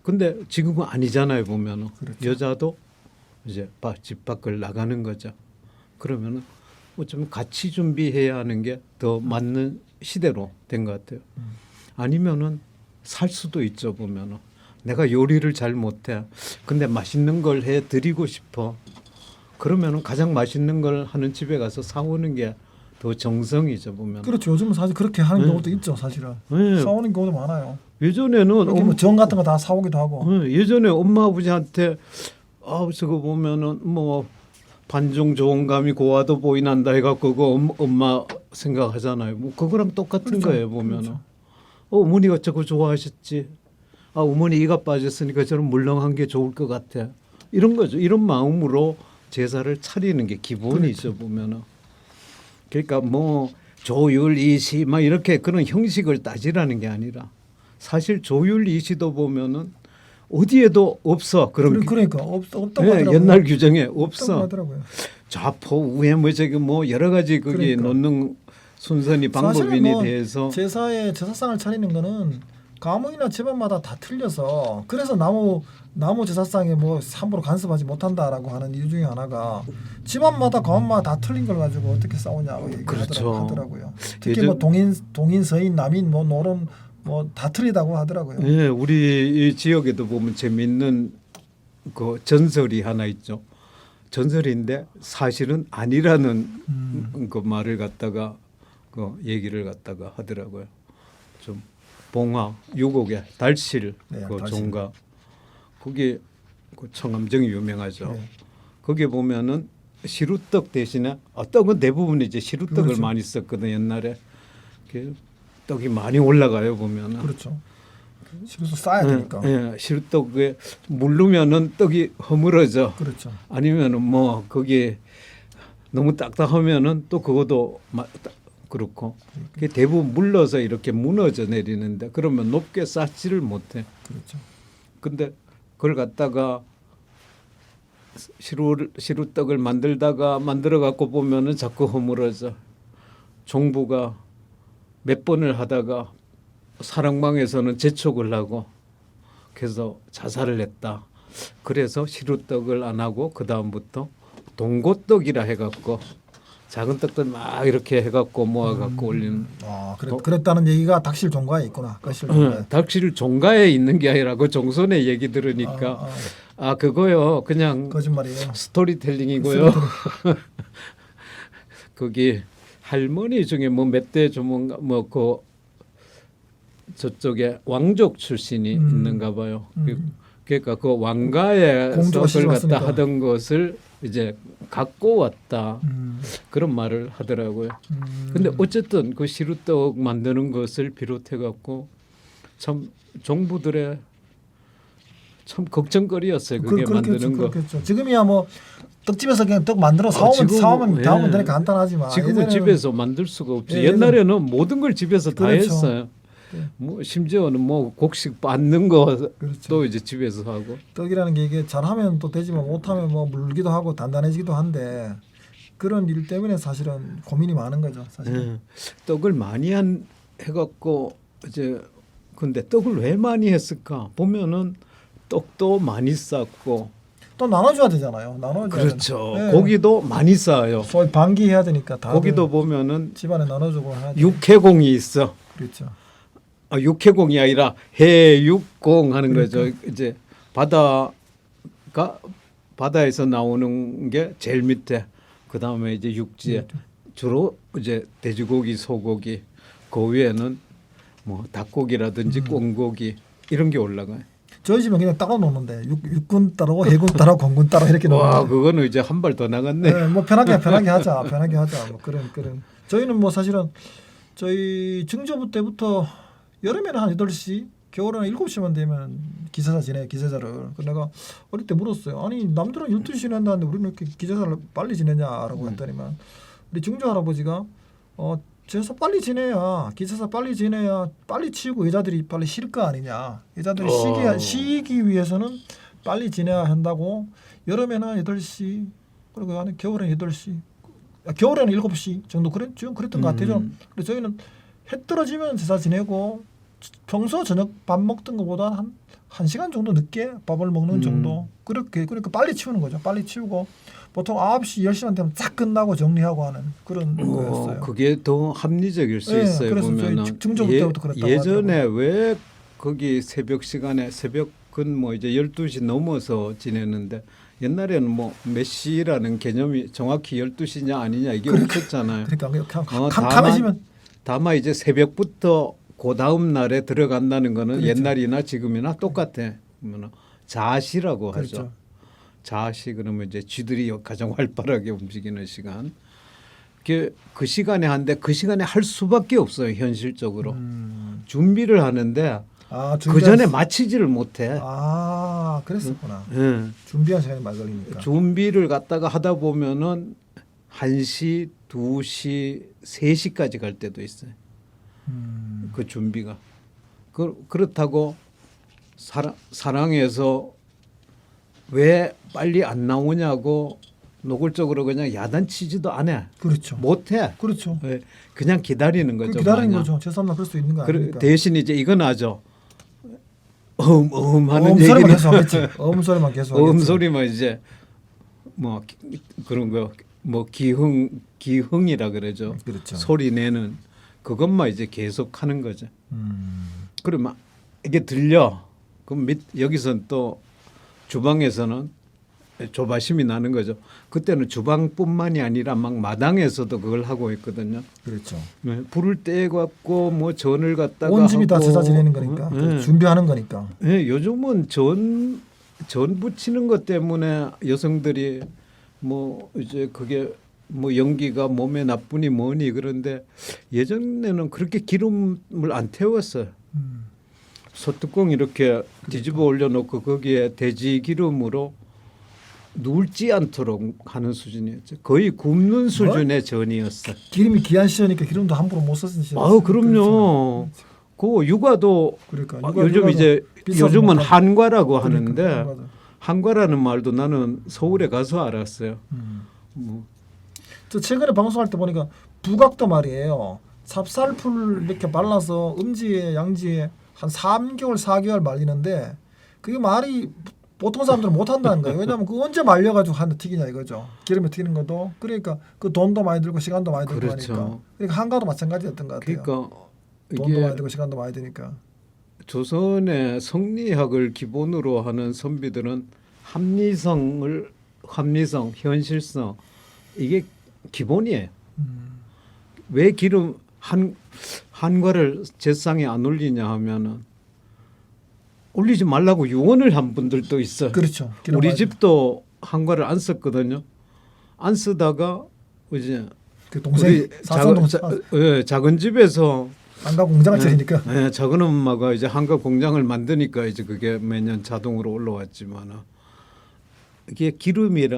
[SPEAKER 1] 근데 지금은 아니잖아요 보면은.
[SPEAKER 2] 그렇죠.
[SPEAKER 1] 여자도 이제 집 밖을 나가는 거죠. 그러면은 어쩌면 같이 준비해야 하는 게 더 맞는 시대로 된 것 같아요. 아니면은 살 수도 있죠 보면은. 내가 요리를 잘 못해. 근데 맛있는 걸 해 드리고 싶어. 그러면은 가장 맛있는 걸 하는 집에 가서 사오는 게 더 정성이죠 보면.
[SPEAKER 2] 그렇죠. 요즘은 사실 그렇게 하는 경우도 있죠. 사실은
[SPEAKER 1] 네.
[SPEAKER 2] 사오는 경우도 많아요.
[SPEAKER 1] 예전에는
[SPEAKER 2] 뭐정 같은 거 다 사오기도 하고.
[SPEAKER 1] 예전에 엄마 아버지한테 저거 보면은 뭐 반종 좋은 감이 고와도 보이난다 해갖고 그거 엄마 생각하잖아요. 뭐 그거랑 똑같은
[SPEAKER 2] 그렇죠.
[SPEAKER 1] 거예요 보면은.
[SPEAKER 2] 그렇죠.
[SPEAKER 1] 어머니가 저거 좋아하셨지. 어머니 이가 빠졌으니까 저는 물렁한 게 좋을 것 같아. 이런 거죠. 이런 마음으로 제사를 차리는 게 기본이죠 보면은. 그러니까 뭐 조율 이시 막 이렇게 그런 형식을 따지라는 게 아니라 사실 조율 이시도 보면은 어디에도 없어.
[SPEAKER 2] 그러니까 없다고 하더라고요.
[SPEAKER 1] 옛날 규정에
[SPEAKER 2] 없다고
[SPEAKER 1] 없어.
[SPEAKER 2] 하더라고요.
[SPEAKER 1] 좌포 우회 뭐 저기 뭐 여러 가지 거기
[SPEAKER 2] 그러니까.
[SPEAKER 1] 놓는 순서니 방법인에
[SPEAKER 2] 사실은 뭐
[SPEAKER 1] 대해서
[SPEAKER 2] 제사에 제사상을 차리는 거는 가문이나 집안마다 다 틀려서 그래서 나무 제사상에 뭐 함부로 간섭하지 못한다라고 하는 이유 중에 하나가 집안마다 가문마다 다 틀린 걸 가지고 어떻게 싸우냐고
[SPEAKER 1] 그렇죠.
[SPEAKER 2] 하더라고요. 특히 뭐 동인 서인 남인 뭐 노론 뭐 다 틀리다고 하더라고요.
[SPEAKER 1] 예, 우리 이 지역에도 보면 재미있는 그 전설이 하나 있죠. 전설인데 사실은 아니라는 그 말을 갖다가 그 얘기를 갖다가 하더라고요. 좀 봉화 유곡의 달실
[SPEAKER 2] 네,
[SPEAKER 1] 그
[SPEAKER 2] 달실.
[SPEAKER 1] 종가 거기 그 청암정이 유명하죠.
[SPEAKER 2] 네.
[SPEAKER 1] 거기에 보면은 시루떡 대신에 떡은 대부분 이제 시루떡을
[SPEAKER 2] 그렇죠.
[SPEAKER 1] 많이 썼거든 옛날에. 그 떡이 많이 올라가요 보면은.
[SPEAKER 2] 그렇죠. 집에서 싸야 되니까.
[SPEAKER 1] 예, 시루떡에 물르면은 떡이 허물어져.
[SPEAKER 2] 그렇죠.
[SPEAKER 1] 아니면은 뭐 거기 너무 딱딱하면은 또 그것도 그렇고 그게 대부분 물러서 이렇게 무너져 내리는데 그러면 높게 쌓지를 못해.
[SPEAKER 2] 그렇죠.
[SPEAKER 1] 근데 그걸 갖다가 시루떡을 만들어 갖고 보면은 자꾸 허물어져. 종부가 몇 번을 하다가 사랑방에서는 재촉을 하고 그래서 자살을 했다. 그래서 시루떡을 안 하고 그 다음부터 동고떡이라 해갖고 작은 떡들 막 이렇게 해갖고 모아갖고 올리는.
[SPEAKER 2] 그랬다는 얘기가 닥실 종가에 있구나. 닥실 종가에.
[SPEAKER 1] 닥칠 종가에 있는 게 아니라 그 종손의 얘기 들으니까 그거요 그냥
[SPEAKER 2] 거짓말이에요.
[SPEAKER 1] 스토리텔링이고요. 거기 할머니 중에 뭐 몇 대 주문가 뭐 그 저쪽에 왕족 출신이 있는가 봐요. 그러니까 그 왕가의
[SPEAKER 2] 공주가
[SPEAKER 1] 떡을 갖다
[SPEAKER 2] 시집왔으니까.
[SPEAKER 1] 하던 것을 이제 갖고 왔다 그런 말을 하더라고요. 근데 어쨌든 그 시루떡 만드는 것을 비롯해 갖고 참 정부들의 참 걱정거리였어요. 그게 만드는 거.
[SPEAKER 2] 그렇겠죠. 지금이야 뭐 떡집에서 그냥 떡 만들어 사오면 되니까 간단하지만
[SPEAKER 1] 지금은
[SPEAKER 2] 예전에는-
[SPEAKER 1] 집에서 만들 수가 없지.
[SPEAKER 2] 예,
[SPEAKER 1] 옛날에는 모든 걸 집에서 다
[SPEAKER 2] 그렇죠.
[SPEAKER 1] 했어요.
[SPEAKER 2] 네.
[SPEAKER 1] 뭐 심지어는 뭐 곡식 빻는 것도
[SPEAKER 2] 그렇죠.
[SPEAKER 1] 이제 집에서 하고.
[SPEAKER 2] 떡이라는 게 이게 잘하면 또 되지만 못하면 뭐 물기도 하고 단단해지기도 한데 그런 일 때문에 사실은 고민이 많은 거죠. 사실.
[SPEAKER 1] 예. 떡을 많이 해갖고 이제 근데 떡을 왜 많이 했을까 보면은 떡도 많이 쌌고
[SPEAKER 2] 또 나눠줘야 되잖아요. 나눠줘야
[SPEAKER 1] 그렇죠.
[SPEAKER 2] 되는- 예.
[SPEAKER 1] 고기도 많이 싸요.
[SPEAKER 2] 소위 반기해야 되니까 다들
[SPEAKER 1] 고기도 보면은
[SPEAKER 2] 집안에 나눠주고 하죠.
[SPEAKER 1] 육해공이 있어.
[SPEAKER 2] 그렇죠.
[SPEAKER 1] 육해공이 아니라 해육공 하는
[SPEAKER 2] 그러니까.
[SPEAKER 1] 거죠. 이제 바다에서 나오는 게 제일 밑에 그 다음에 이제 육지에 주로 이제 돼지고기, 소고기 그 위에는 뭐 닭고기라든지 꽁고기 이런 게 올라가요.
[SPEAKER 2] 저희 집은 그냥 따로 놓는데 육군 따로 해군 따로 공군 따로 이렇게
[SPEAKER 1] 와
[SPEAKER 2] 놓는데
[SPEAKER 1] 그거는 이제 한 발 더 나갔네.
[SPEAKER 2] 네, 뭐 편하게 하자 뭐 그런 저희는 뭐 사실은 저희 증조부 때부터 여름에는 한 8시 겨울에는 7시만 되면 기사사 지내 기세자를. 그래서 내가 어릴 때 물었어요. 아니 남들은 12시 지낸다는데 우리는 이렇게 기세사를 빨리 지내냐라고 했더니만 우리 증조 할아버지가 제사 빨리 지내야 기세사 빨리 지내야 빨리 치우고 여자들이 빨리 쉴 거 아니냐. 여자들이 쉬기 위해서는 빨리 지내야 한다고. 여름에는 8시 그리고 겨울에는 8시 겨울에는 7시 정도 그랬던 것 같아요. 그래서 저희는 해 떨어지면 제사 지내고 평소 저녁 밥 먹던 것보다 한 시간 정도 늦게 밥을 먹는 정도. 그러니까 빨리 치우는 거죠. 빨리 치우고 보통 9시 10시만 되면 쫙 끝나고 정리하고 하는 그런 거였어요.
[SPEAKER 1] 그게 더 합리적일 수
[SPEAKER 2] 네,
[SPEAKER 1] 있어요.
[SPEAKER 2] 그래서
[SPEAKER 1] 보면은
[SPEAKER 2] 저희 증조부 때부터 그랬다고
[SPEAKER 1] 예전에
[SPEAKER 2] 하더라고요.
[SPEAKER 1] 왜 거기 새벽 시간에 새벽은 뭐 이제 12시 넘어서 지내는데 옛날에는 뭐 몇 시라는 개념이 정확히 12시냐 아니냐 이게 없었잖아요.
[SPEAKER 2] 그러니까 그냥 캄캄해지면
[SPEAKER 1] 다만 이제 새벽부터 그 다음 날에 들어간다는 거는
[SPEAKER 2] 그렇죠.
[SPEAKER 1] 옛날이나 지금이나 똑같아. 그러면 자시라고
[SPEAKER 2] 그렇죠.
[SPEAKER 1] 하죠. 자시 그러면 이제 쥐들이 가장 활발하게 움직이는 시간. 그 시간에 하는데 그 시간에 할 수밖에 없어요. 현실적으로 준비를 하는데 그 전에 마치지를 못해.
[SPEAKER 2] 그랬었구나.
[SPEAKER 1] 예.
[SPEAKER 2] 준비한 시간이 말 걸리니까.
[SPEAKER 1] 준비를 갖다가 하다 보면은 1시, 2시, 3시까지 갈 때도 있어요. 그 준비가. 그렇다고 사랑해서 왜 빨리 안 나오냐고 노골적으로 그냥 야단치지도 않아.
[SPEAKER 2] 그렇죠.
[SPEAKER 1] 못해.
[SPEAKER 2] 그렇죠.
[SPEAKER 1] 예. 그냥 기다리는 거죠.
[SPEAKER 2] 기다리는
[SPEAKER 1] 마냥.
[SPEAKER 2] 거죠. 제3날 그럴 수 있는 거 아닙니까?
[SPEAKER 1] 대신 이제 이건 하죠. 하는
[SPEAKER 2] 소리만
[SPEAKER 1] 얘기는
[SPEAKER 2] 계속 하겠지. 소리만 계속 하겠지.
[SPEAKER 1] 소리만 이제 뭐 그런 거 뭐 기흥이라 그러죠.
[SPEAKER 2] 그렇죠.
[SPEAKER 1] 소리 내는 그것만 이제 계속 하는 거죠. 그러면 이게 들려. 그럼 여기서는 또 주방에서는 조바심이 나는 거죠. 그때는 주방뿐만이 아니라 막 마당에서도 그걸 하고 있거든요.
[SPEAKER 2] 그렇죠.
[SPEAKER 1] 네, 불을 떼갖고 뭐 전을 갖다가
[SPEAKER 2] 온 집이 다
[SPEAKER 1] 하고,
[SPEAKER 2] 제사 지내는 거니까
[SPEAKER 1] 네.
[SPEAKER 2] 준비하는 거니까.
[SPEAKER 1] 네, 요즘은 전 붙이는 것 때문에 여성들이 뭐 이제 그게 뭐 연기가 몸에 나쁘니 뭐니 그런데 예전에는 그렇게 기름을 안 태웠어요. 소뚜껑 이렇게 뒤집어 올려놓고 거기에 돼지 기름으로 눌지 않도록 하는 수준이었죠. 거의 굽는 수준의 전이었어.
[SPEAKER 2] 기름이 귀한 시절이니까 기름도 함부로 못 쓰는 시절.
[SPEAKER 1] 그럼요. 그 육아도
[SPEAKER 2] 그러니까
[SPEAKER 1] 요즘 이제 요즘은 한과라고 하는데
[SPEAKER 2] 그러니까,
[SPEAKER 1] 한과라는 말도 나는 서울에 가서 알았어요. 뭐.
[SPEAKER 2] 저 최근에 방송할 때 보니까 부각도 말이에요. 찹쌀풀 이렇게 발라서 음지에 양지에 한 3개월 4개월 말리는데 그게 말이 보통 사람들은 못 한다는 거예요. 왜냐하면 그 언제 말려가지고 하는 튀기냐 이거죠. 기름에 튀기는 것도 그러니까 그 돈도 많이 들고 시간도 많이 들고
[SPEAKER 1] 그렇죠.
[SPEAKER 2] 하니까. 그러니까 한가도 마찬가지였던 것 같아요.
[SPEAKER 1] 그러니까
[SPEAKER 2] 돈도 많이
[SPEAKER 1] 이게
[SPEAKER 2] 들고 시간도 많이 드니까.
[SPEAKER 1] 조선의 성리학을 기본으로 하는 선비들은 합리성, 현실성 이게 기본이에요. 왜 기름 한과를 제상에 안 올리냐 하면은 올리지 말라고 유언을 한 분들도 있어요.
[SPEAKER 2] 그렇죠. 기름
[SPEAKER 1] 우리
[SPEAKER 2] 많이
[SPEAKER 1] 집도 한과를 안 썼거든요. 안 쓰다가 이제
[SPEAKER 2] 그 동생 사촌 동생
[SPEAKER 1] 작은 집에서
[SPEAKER 2] 안가 공장을 차리니까
[SPEAKER 1] 네, 작은 엄마가 이제 한가 공장을 만드니까 이제 그게 매년 자동으로 올라왔지만 이게 기름에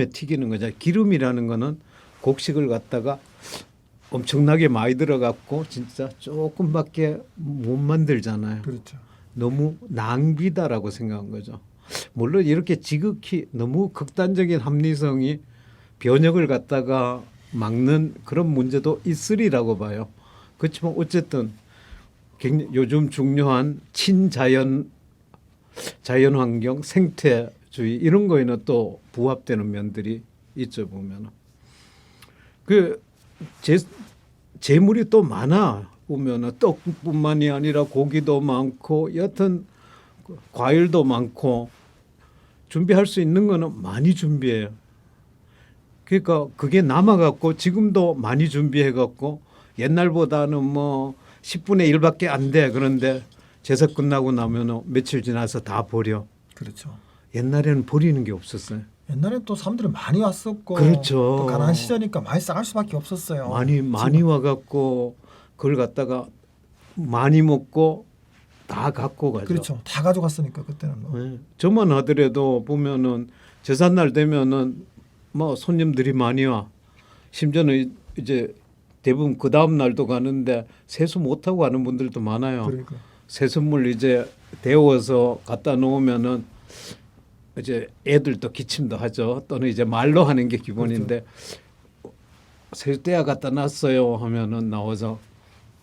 [SPEAKER 1] 튀기는 거죠. 기름이라는 거는 곡식을 갖다가 엄청나게 많이 들어갔고 진짜 조금밖에 못 만들잖아요.
[SPEAKER 2] 그렇죠.
[SPEAKER 1] 너무 낭비다라고 생각한 거죠. 물론 이렇게 지극히 너무 극단적인 합리성이 변혁을 갖다가 막는 그런 문제도 있으리라고 봐요. 그렇지만 어쨌든 요즘 중요한 자연환경, 생태주의 이런 거에는 또 부합되는 면들이 있죠 보면. 그 재물이 또 많아 보면은 떡뿐만이 아니라 고기도 많고 여튼 과일도 많고 준비할 수 있는 거는 많이 준비해요. 그러니까 그게 남아갖고 지금도 많이 해갖고 옛날보다는 뭐 10분의 1밖에 안 돼. 그런데 제사 끝나고 나면은 며칠 지나서 다 버려.
[SPEAKER 2] 그렇죠.
[SPEAKER 1] 옛날에는 버리는 게 없었어요.
[SPEAKER 2] 옛날에 또 사람들이 많이 왔었고
[SPEAKER 1] 그렇죠.
[SPEAKER 2] 또 가난한 시절이니까 많이 쌓을 수밖에 없었어요.
[SPEAKER 1] 많이 와갖고 그걸 갖다가 많이 먹고 다 갖고 가죠.
[SPEAKER 2] 그렇죠. 다 가져갔으니까 그때는 뭐.
[SPEAKER 1] 네. 저만 하더라도 보면은 제삿날 되면은 뭐 손님들이 많이 와. 심지어는 이제 대부분 그 다음 날도 가는데 세수 못 하고 가는 분들도 많아요.
[SPEAKER 2] 그러니까.
[SPEAKER 1] 세수물 이제 데워서 갖다 놓으면은 이제 애들도 기침도 하죠. 또는 이제 말로 하는 게 기본인데 세수대야 갖다 놨어요 하면은 나와서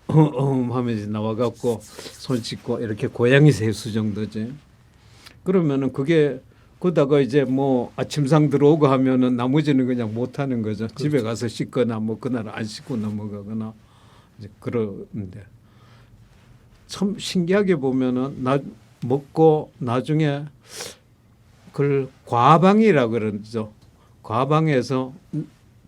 [SPEAKER 1] 하면 이제 나와갖고 손 씻고 이렇게 고양이 세수 정도지. 그러면은 그게 그러다가 이제 뭐 아침상 들어오고 하면은 나머지는 그냥 못 하는 거죠. 그렇죠. 집에 가서 씻거나 뭐 그날 안 씻고 넘어가거나 이제 그러는데 참 신기하게 보면은 먹고 나중에 그걸 과방이라 그러죠. 과방에서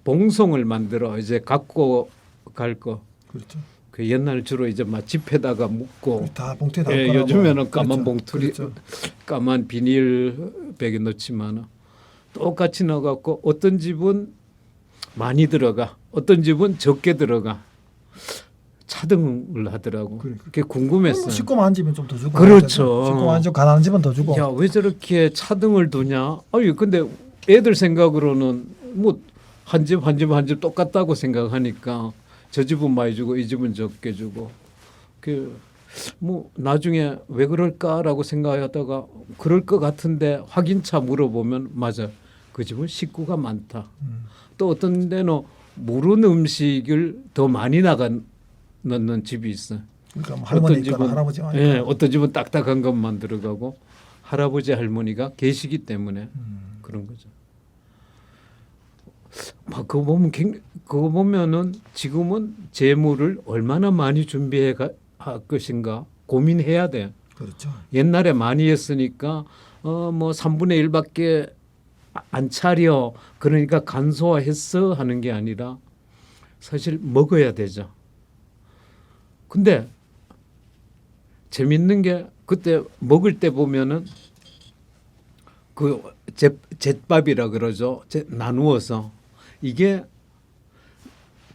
[SPEAKER 1] 봉송을 만들어 이제 갖고 갈 거.
[SPEAKER 2] 그렇죠.
[SPEAKER 1] 그 옛날 주로 이제 막 집에다가 묶고
[SPEAKER 2] 다 봉투에 담고
[SPEAKER 1] 요즘에는 까만
[SPEAKER 2] 그렇죠.
[SPEAKER 1] 봉투리
[SPEAKER 2] 그렇죠.
[SPEAKER 1] 까만 비닐백에 넣지만 똑같이 넣어갖고 어떤 집은 많이 들어가 어떤 집은 적게 들어가 차등을 하더라고.
[SPEAKER 2] 그러니까.
[SPEAKER 1] 그게 궁금했어요.
[SPEAKER 2] 시꺼먼 집은 좀 더 주고
[SPEAKER 1] 그렇죠.
[SPEAKER 2] 시꺼먼 집 가난한 집은 더 주고.
[SPEAKER 1] 야, 왜 저렇게 차등을 두냐? 아니 근데 애들 생각으로는 뭐 한 집 똑같다고 생각하니까 저 집은 많이 주고 이 집은 적게 주고 그 뭐 나중에 왜 그럴까라고 생각하다가 그럴 것 같은데 확인차 물어보면 맞아 그 집은 식구가 많다. 또 어떤 데는 모르는 음식을 더 많이 넣는 집이 있어.
[SPEAKER 2] 그러니까 뭐 할머니 있거나 할아버지 많으니까.
[SPEAKER 1] 예, 어떤 집은 딱딱한 것만 들어가고 할아버지 할머니가 계시기 때문에 그런 거죠. 막 그거 보면은 지금은 재물을 얼마나 많이 준비해 할 것인가 고민해야 돼.
[SPEAKER 2] 그렇죠.
[SPEAKER 1] 옛날에 많이 했으니까 뭐 3분의 1밖에 안 차려 그러니까 간소화했어 하는 게 아니라 사실 먹어야 되죠. 근데 재밌는 게 그때 먹을 때 보면은 그 잿밥이라 그러죠. 나누어서 이게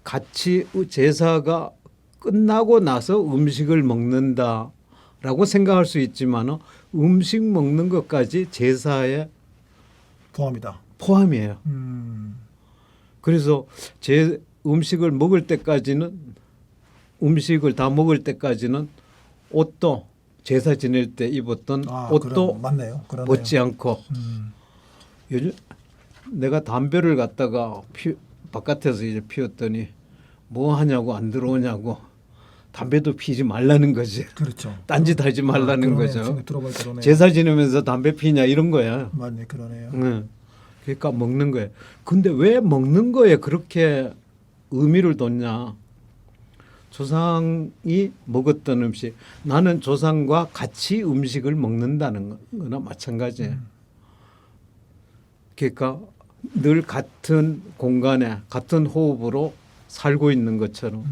[SPEAKER 1] 같이 제사가 끝나고 나서 음식을 먹는다라고 생각할 수 있지만 음식 먹는 것까지 제사에
[SPEAKER 2] 포함이다.
[SPEAKER 1] 포함이에요. 그래서 제 음식을 다 먹을 때까지는 옷도 제사 지낼 때 입었던 옷도
[SPEAKER 2] 맞네요.
[SPEAKER 1] 벗지 않고 요즘 내가 담배를 갖다가 바깥에서 이제 피웠더니 뭐 하냐고 안 들어오냐고 담배도 피지 말라는 거지.
[SPEAKER 2] 그렇죠.
[SPEAKER 1] 딴짓 하지 말라는
[SPEAKER 2] 그러네.
[SPEAKER 1] 거죠.
[SPEAKER 2] 지금 들어보니 그러네요.
[SPEAKER 1] 제사 지내면서 담배 피냐 이런 거야.
[SPEAKER 2] 맞네, 그러네요.
[SPEAKER 1] 응. 그러니까 먹는 거예요. 근데 왜 먹는 거에 그렇게 의미를 뒀냐? 조상이 먹었던 음식, 나는 조상과 같이 음식을 먹는다는 거나 마찬가지예요. 그러니까 늘 같은 공간에 같은 호흡으로 살고 있는 것처럼.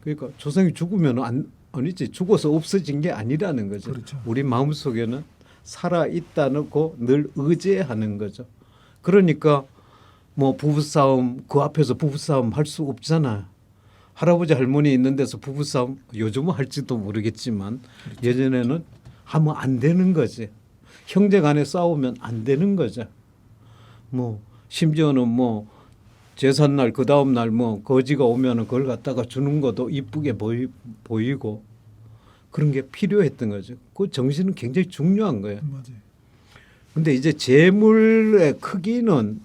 [SPEAKER 1] 그러니까 조상이 죽으면 아니지, 죽어서 없어진 게 아니라는 거죠.
[SPEAKER 2] 그렇죠.
[SPEAKER 1] 우리 마음 속에는 살아 있다는 거 늘 의지하는 거죠. 그러니까 뭐 부부싸움 그 앞에서 부부싸움 할 수 없잖아요. 할아버지 할머니 있는 데서 부부싸움 요즘은 할지도 모르겠지만
[SPEAKER 2] 그렇죠.
[SPEAKER 1] 예전에는 하면 안 되는 거지. 형제간에 싸우면 안 되는 거죠. 뭐 심지어는 뭐 제삿날 그 다음 날 뭐 거지가 오면은 그걸 갖다가 주는 것도 이쁘게 보이고 그런 게 필요했던 거죠. 그 정신은 굉장히 중요한 거예요.
[SPEAKER 2] 맞아요.
[SPEAKER 1] 근데 이제 재물의 크기는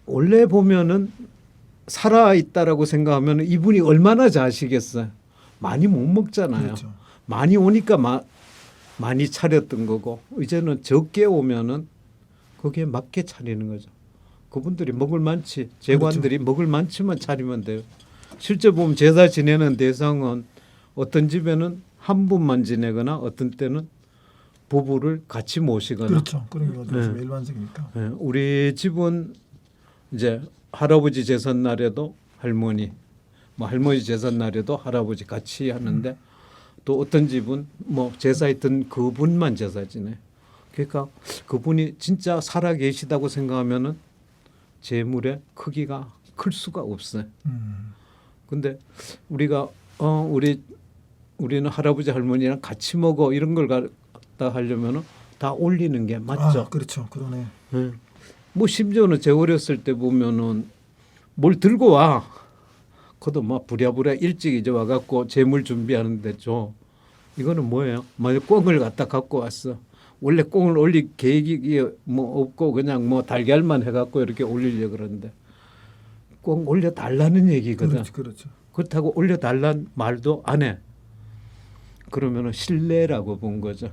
[SPEAKER 1] 원래 보면은 살아 있다라고 생각하면 이분이 얼마나 자시겠어요. 많이 못 먹잖아요.
[SPEAKER 2] 그렇죠.
[SPEAKER 1] 많이 오니까 많이 차렸던 거고 이제는 적게 오면은 거기에 맞게 차리는 거죠. 그분들이 먹을 만치 재관들이 먹을 만치만 차리면 돼요. 실제 보면 제사 지내는 대상은 어떤 집에는 한 분만 지내거나 어떤 때는 부부를 같이 모시거나.
[SPEAKER 2] 그렇죠. 그런 게 요즘
[SPEAKER 1] 네.
[SPEAKER 2] 일반적이니까.
[SPEAKER 1] 예, 우리 집은 이제 할아버지 제삿날에도 할머니, 뭐 할머니 제삿날에도 할아버지 같이 하는데 또 어떤 집은 뭐 제사했던 그분만 제사 지내. 그러니까 그분이 진짜 살아 계시다고 생각하면은 재물의 크기가 클 수가 없어요. 근데 우리가 우리는 할아버지 할머니랑 같이 먹어 이런 걸 갖다 하려면은 다 올리는 게 맞죠.
[SPEAKER 2] 아, 그렇죠. 그러네.
[SPEAKER 1] 예. 뭐 심지어는 제 어렸을 때 보면은 뭘 들고 와. 그도 막 부랴부랴 일찍 이제 와갖고 재물 준비하는데 줘. 이거는 뭐예요? 만약 꽁을 갖다 갖고 왔어. 원래 꽁을 올릴 계획이 뭐 없고 그냥 뭐 달걀만 해갖고 이렇게 올리려 그러는데 꽁 올려 달라는 얘기거든.
[SPEAKER 2] 그렇죠. 그렇죠.
[SPEAKER 1] 그렇다고 올려 달란 말도 안 해. 그러면은 신뢰라고 본 거죠.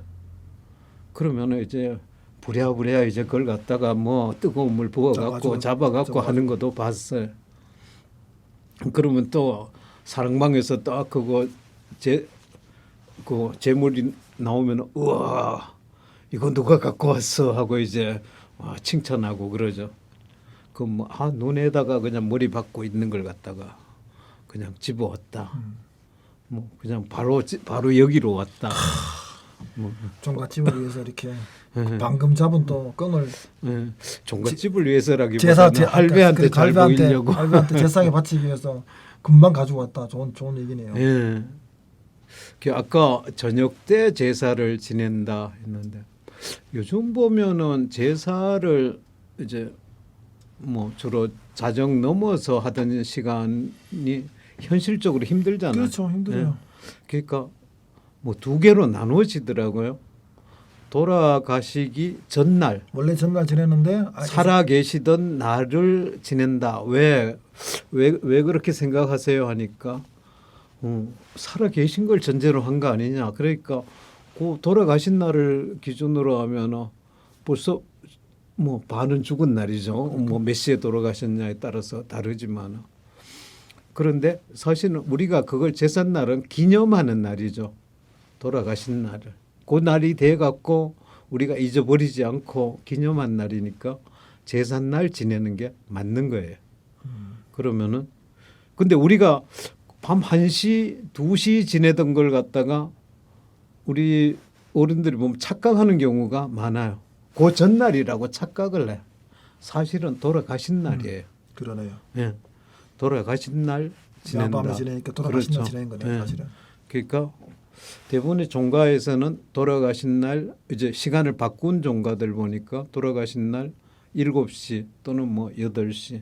[SPEAKER 1] 그러면은 이제 부랴부랴 이제 그걸 갖다가 뭐 뜨거운 물 부어갖고 잡아갖고 하는 것도 봤어요. 그러면 또 사랑방에서 딱 그거 그 재물이 나오면 우와 이거 누가 갖고 왔어 하고 이제 칭찬하고 그러죠. 그 뭐 눈에다가 그냥 머리 박고 있는 걸 갖다가 그냥 집어왔다. 뭐 그냥 바로 여기로 왔다. 뭐.
[SPEAKER 2] 종갓집을 위해서 이렇게 방금 잡은 또 껌을
[SPEAKER 1] 종갓집을 위해서라기보다는 할배한테 잘 보이려고.
[SPEAKER 2] 할배한테 제상에 바치기 위해서 금방 가지고 왔다. 좋은 얘기네요.
[SPEAKER 1] 예. 아까 저녁 때 제사를 지낸다 했는데 요즘 보면은 제사를 이제 뭐 주로 자정 넘어서 하던 시간이 현실적으로 힘들잖아요.
[SPEAKER 2] 그렇죠, 힘들어요.
[SPEAKER 1] 예. 그러니까 뭐 두 개로 나누어지더라고요. 돌아가시기 전날
[SPEAKER 2] 원래 전날 지냈는데
[SPEAKER 1] 살아 계시던 날을 지낸다. 왜 그렇게 생각하세요? 하니까 살아 계신 걸 전제로 한 거 아니냐. 그러니까 그 돌아가신 날을 기준으로 하면 벌써 뭐 반은 죽은 날이죠. 뭐 몇 시에 돌아가셨냐에 따라서 다르지만 그런데 사실은 우리가 그걸 제삿날은 기념하는 날이죠. 돌아가신 날을. 그 날이 돼 갖고 우리가 잊어버리지 않고 기념한 날이니까 제삿날 지내는 게 맞는 거예요. 그러면은 근데 우리가 밤 1시, 2시 지내던 걸 갖다가 우리 어른들이 보면 착각하는 경우가 많아요. 그 전날이라고 착각을 해. 사실은 돌아가신 날이에요.
[SPEAKER 2] 그러네요.
[SPEAKER 1] 예. 돌아가신 날 지낸다.
[SPEAKER 2] 밤에 지내니까 돌아가신
[SPEAKER 1] 그렇죠.
[SPEAKER 2] 날 지내는 거네요.
[SPEAKER 1] 예.
[SPEAKER 2] 사실은.
[SPEAKER 1] 그러니까 대부분의 종가에서는 돌아가신 날 이제 시간을 바꾼 종가들 보니까 돌아가신 날 7시 또는 뭐 8시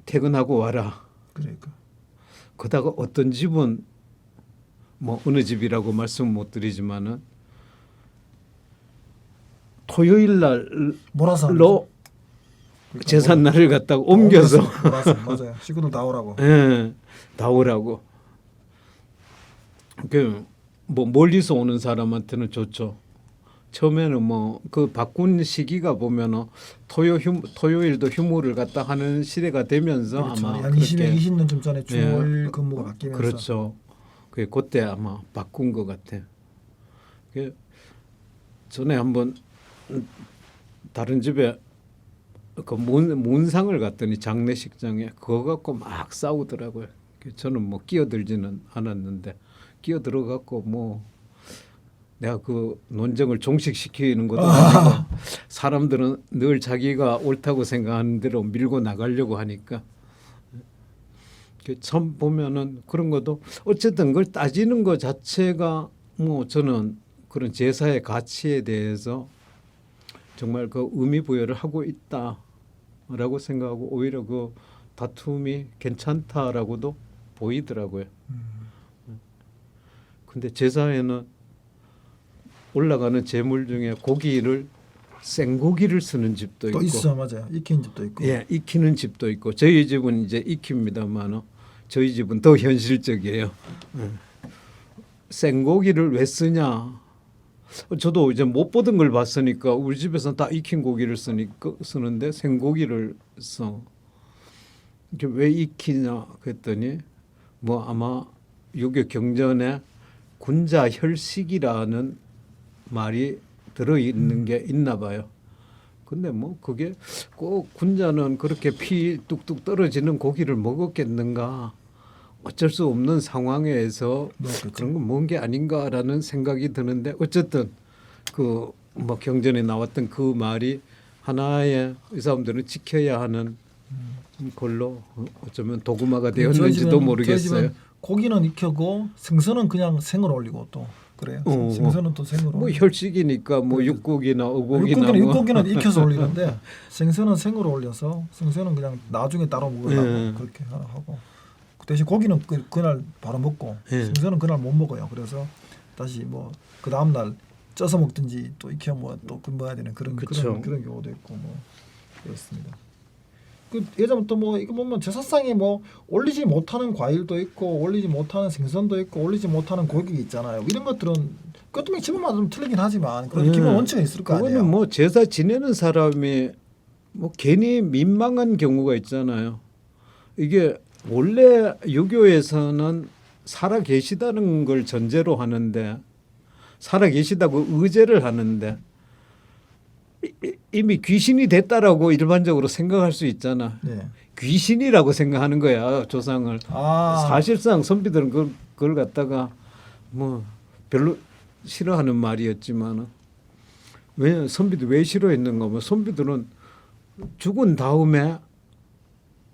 [SPEAKER 1] 퇴근하고 와라.
[SPEAKER 2] 그러니까.
[SPEAKER 1] 그다가 어떤 집은 뭐 어느 집이라고 말씀 못 드리지만은 토요일
[SPEAKER 2] 몰아서
[SPEAKER 1] 날로 제삿 날을 갖다가 옮겨서
[SPEAKER 2] 맞아요. 식구들 다 오라고.
[SPEAKER 1] 예, 나오라고. 그 뭐 멀리서 오는 사람한테는 좋죠. 처음에는 뭐 그 바꾼 시기가 보면은 토요일도 휴무를 갖다 하는 시대가 되면서
[SPEAKER 2] 그렇죠.
[SPEAKER 1] 아마
[SPEAKER 2] 한
[SPEAKER 1] 그렇게
[SPEAKER 2] 20년쯤 전에 주월 근무가 바뀌면서
[SPEAKER 1] 그렇죠. 그때 아마 바꾼 것 같아. 그 전에 한번 다른 집에 그 문상을 갔더니 장례식장에 그거 갖고 막 싸우더라고요. 저는 뭐 끼어들지는 않았는데 끼어들어갖고 뭐 내가 그 논쟁을 종식시키는 것도 아니고 사람들은 늘 자기가 옳다고 생각하는 대로 밀고 나가려고 하니까 처음 보면은 그런 것도 어쨌든 그걸 따지는 것 자체가 뭐 저는 그런 제사의 가치에 대해서 정말 그 의미 부여를 하고 있다라고 생각하고 오히려 그 다툼이 괜찮다라고도 보이더라고요. 근데 제사에는 올라가는 제물 중에 고기를 생고기를 쓰는 집도
[SPEAKER 2] 또
[SPEAKER 1] 있고,
[SPEAKER 2] 있어, 맞아요. 익힌 집도 있고.
[SPEAKER 1] 예, 익히는 집도 있고, 저희 집은 이제 익힙니다만, 저희 집은 더 현실적이에요. 생고기를 왜 쓰냐? 저도 이제 못 보던 걸 봤으니까 우리 집에서는 다 익힌 고기를 쓰는데 생고기를 써. 이게 왜 익히냐? 그랬더니 뭐 아마 유교 경전에 군자 혈식이라는 말이 들어 있는 게 있나 봐요. 근데 뭐 그게 꼭 군자는 그렇게 피 뚝뚝 떨어지는 고기를 먹었겠는가? 어쩔 수 없는 상황에서 그런 건 뭔 게 아닌가라는 생각이 드는데 어쨌든 그 뭐 경전에 나왔던 그 말이 하나의 이 사람들은 지켜야 하는 걸로 어쩌면 도구마가 되었는지도 모르겠어요.
[SPEAKER 2] 고기는 익혀고 생선은 그냥 생으로 올리고 또 그래요. 생선은 또 생으로.
[SPEAKER 1] 뭐 혈식이니까 뭐
[SPEAKER 2] 그래서
[SPEAKER 1] 육고기나 어고기나
[SPEAKER 2] 육고기는 익혀서 올리는데 생선은 생으로 올려서 생선은 그냥 나중에 따로 먹으려고 그렇게 하고 그 대신 고기는 그날 바로 먹고 생선은 그날 못 먹어요. 그래서 다시 뭐 그 다음 날 쪄서 먹든지 또 익혀 뭐 또 먹어야 되는 그런 경우도 있고 뭐 그렇습니다. 그 예전부터 뭐 이거 보면 제사상에 뭐 올리지 못하는 과일도 있고 올리지 못하는 생선도 있고 올리지 못하는 고기 있잖아요. 이런 것들은 그것도 기본마다 좀 틀리긴 하지만 그런 기본 원칙은 있을 거 아니에요.
[SPEAKER 1] 그거는 뭐 제사 지내는 사람이 뭐 괜히 민망한 경우가 있잖아요. 이게 원래 유교에서는 살아 계시다는 걸 전제로 하는데 살아 계시다고 의제를 하는데 이미 귀신이 됐다라고 일반적으로 생각할 수 있잖아.
[SPEAKER 2] 네.
[SPEAKER 1] 귀신이라고 생각하는 거야 조상을. 사실상 선비들은 그걸 갖다가 뭐 별로 싫어하는 말이었지만 왜 선비들 왜 싫어했는가? 뭐 선비들은 죽은 다음에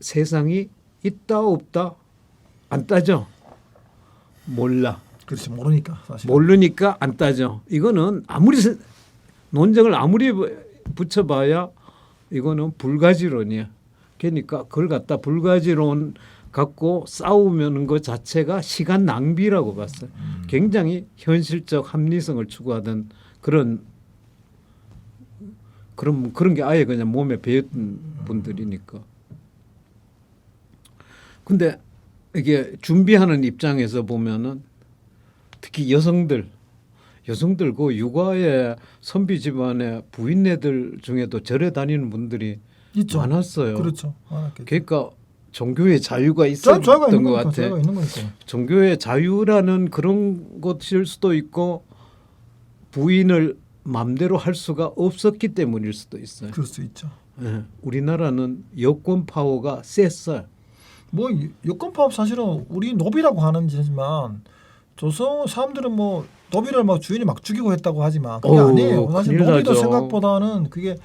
[SPEAKER 1] 세상이 있다 없다 안 따져. 몰라.
[SPEAKER 2] 그렇지 모르니까 사실.
[SPEAKER 1] 모르니까 안 따져. 이거는 아무리 논쟁을 아무리 붙여봐야 이거는 불가지론이야. 그러니까 그걸 갖다 불가지론 갖고 싸우면 것 자체가 시간 낭비라고 봤어요. 굉장히 현실적 합리성을 추구하던 그런 게 아예 그냥 몸에 배었던 분들이니까. 근데 이게 준비하는 입장에서 보면은 특히 여성들 그 육아에 선비 집안의 부인네들 중에도 절에 다니는 분들이
[SPEAKER 2] 있죠.
[SPEAKER 1] 많았어요.
[SPEAKER 2] 그렇죠. 많았겠죠.
[SPEAKER 1] 그러니까 종교의 자유가 있었던 것 같아.
[SPEAKER 2] 자유가 있는 거니까.
[SPEAKER 1] 종교의 자유라는 그런 것일 수도 있고 부인을 마음대로 할 수가 없었기 때문일 수도 있어요.
[SPEAKER 2] 그럴 수 있죠.
[SPEAKER 1] 예, 우리나라는 여권 파워가 셌어요.
[SPEAKER 2] 뭐 여권 파업 사실은 우리 노비라고 하는 지만 조선 사람들은 뭐 노비를 막 주인이 막 죽이고 했다고 하지만 그게 아니에요. 사실 노비도 생각보다는 그게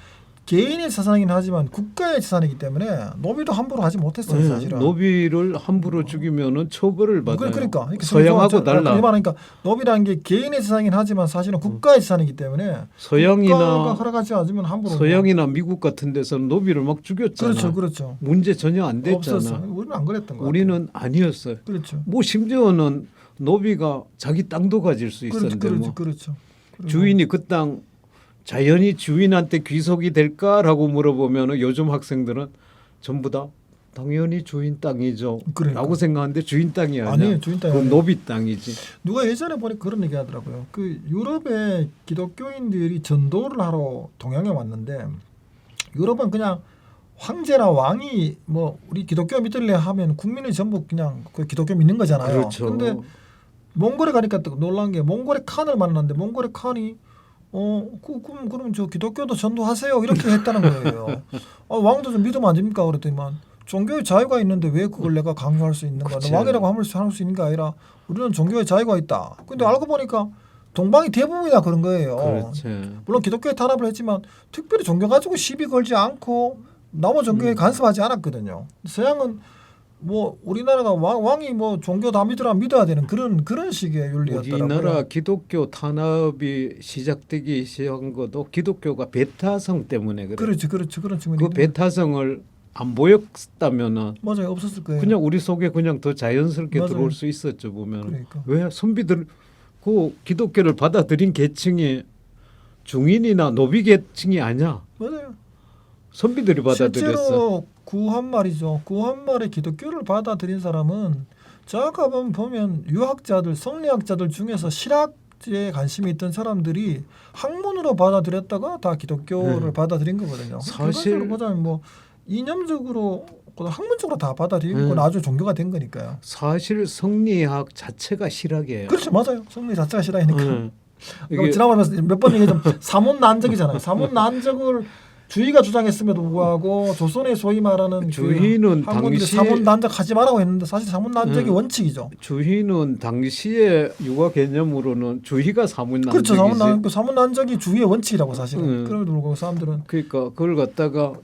[SPEAKER 2] 개인의 재산이긴 하지만 국가의 재산이기 때문에 노비도 함부로 하지 못했어요. 사실은.
[SPEAKER 1] 노비를 함부로 죽이면은 처벌을 받아요.
[SPEAKER 2] 그러니까
[SPEAKER 1] 서양하고 달라.
[SPEAKER 2] 그러니까 노비라는 게 개인의 재산이긴 하지만 사실은 국가의 재산이기 때문에 국가가 허락하지 않으면 함부로.
[SPEAKER 1] 서양이나 미국 같은 데서는 노비를 막 죽였잖아.
[SPEAKER 2] 그렇죠.
[SPEAKER 1] 문제 전혀 안 됐잖아.
[SPEAKER 2] 없었어. 우리는 안 그랬던 거 같아요.
[SPEAKER 1] 우리는 아니었어요.
[SPEAKER 2] 그렇죠.
[SPEAKER 1] 뭐 심지어는 노비가 자기 땅도 가질 수 있었는데
[SPEAKER 2] 그렇죠.
[SPEAKER 1] 주인이 그 땅 자연히 주인한테 귀속이 될까라고 물어보면 요즘 학생들은 전부 다 당연히 주인 땅이죠.
[SPEAKER 2] 그러니까.
[SPEAKER 1] 라고 생각하는데 주인 땅이 아니야.
[SPEAKER 2] 아니에요, 주인 땅이
[SPEAKER 1] 그
[SPEAKER 2] 아니에요.
[SPEAKER 1] 노비 땅이지.
[SPEAKER 2] 누가 예전에 보니까 그런 얘기 하더라고요. 그 유럽의 기독교인들이 전도를 하러 동양에 왔는데 유럽은 그냥 황제나 왕이 뭐 우리 기독교 믿을래 하면 국민이 전부 그냥 그 기독교 믿는 거잖아요.
[SPEAKER 1] 그렇죠.
[SPEAKER 2] 근데 몽골에 가니까 또 놀란 게 몽골의 칸을 만났는데 몽골의 칸이 그럼 저 기독교도 전도하세요 이렇게 했다는 거예요. 왕도 좀 믿으면 안 됩니까? 그랬더니만 종교의 자유가 있는데 왜 그걸 내가 강요할 수 있는가?
[SPEAKER 1] 그치.
[SPEAKER 2] 왕이라고 할 수 있는 게 아니라 우리는 종교의 자유가 있다. 근데 알고 보니까 동방이 대부분이 다 그런 거예요.
[SPEAKER 1] 그렇지.
[SPEAKER 2] 물론 기독교에 탄압을 했지만 특별히 종교 가지고 시비 걸지 않고 남의 종교에 간섭하지 않았거든요. 서양은 뭐 우리나라가 왕이 뭐 종교 다 믿어야 되는 그런 식의 윤리였더라고요.
[SPEAKER 1] 우리나라 기독교 탄압이 시작되기 시작한 것도 기독교가 배타성 때문에 그래.
[SPEAKER 2] 그렇지 그런 측면이
[SPEAKER 1] 그
[SPEAKER 2] 있는
[SPEAKER 1] 배타성을 안 보였다면은
[SPEAKER 2] 맞아요. 없었을 거예요.
[SPEAKER 1] 그냥 우리 속에 그냥 더 자연스럽게
[SPEAKER 2] 맞아요.
[SPEAKER 1] 들어올 수 있었죠. 보면
[SPEAKER 2] 그러니까.
[SPEAKER 1] 왜 선비들 그 기독교를 받아들인 계층이 중인이나 노비 계층이 아니야.
[SPEAKER 2] 맞아요.
[SPEAKER 1] 선비들이 받아들였어.
[SPEAKER 2] 실제로 구한말이죠. 구한말의 기독교를 받아들인 사람은 제가 보면 유학자들, 성리학자들 중에서 실학에 관심이 있던 사람들이 학문으로 받아들였다가 다 기독교를 받아들인 거거든요.
[SPEAKER 1] 사실-
[SPEAKER 2] 결과적으로 보자면 뭐 이념적으로 학문적으로 다 받아들이고 나중에 종교가 된 거니까요.
[SPEAKER 1] 사실 성리학 자체가 실학이에요.
[SPEAKER 2] 그렇죠, 맞아요. 성리 자체가 실학이니까.
[SPEAKER 1] 응.
[SPEAKER 2] 그럼 지난번에 몇 번 얘기했던 사문난적이잖아요. 사문난적을 주의가 주장했음에도 불구하고 조선의 소위 말하는
[SPEAKER 1] 주의는
[SPEAKER 2] 그 학문들이
[SPEAKER 1] 당시-
[SPEAKER 2] 사문난적 하지 말라고 했는데 사실 사문난적이 원칙이죠.
[SPEAKER 1] 주희는 당시의 육아 개념으로는 주희가 사문난적이지.
[SPEAKER 2] 그렇죠. 사문난적이 주의의 원칙이라고 사실은. 그럼에도 불구하고 사람들은
[SPEAKER 1] 그러니까 그걸 갖다가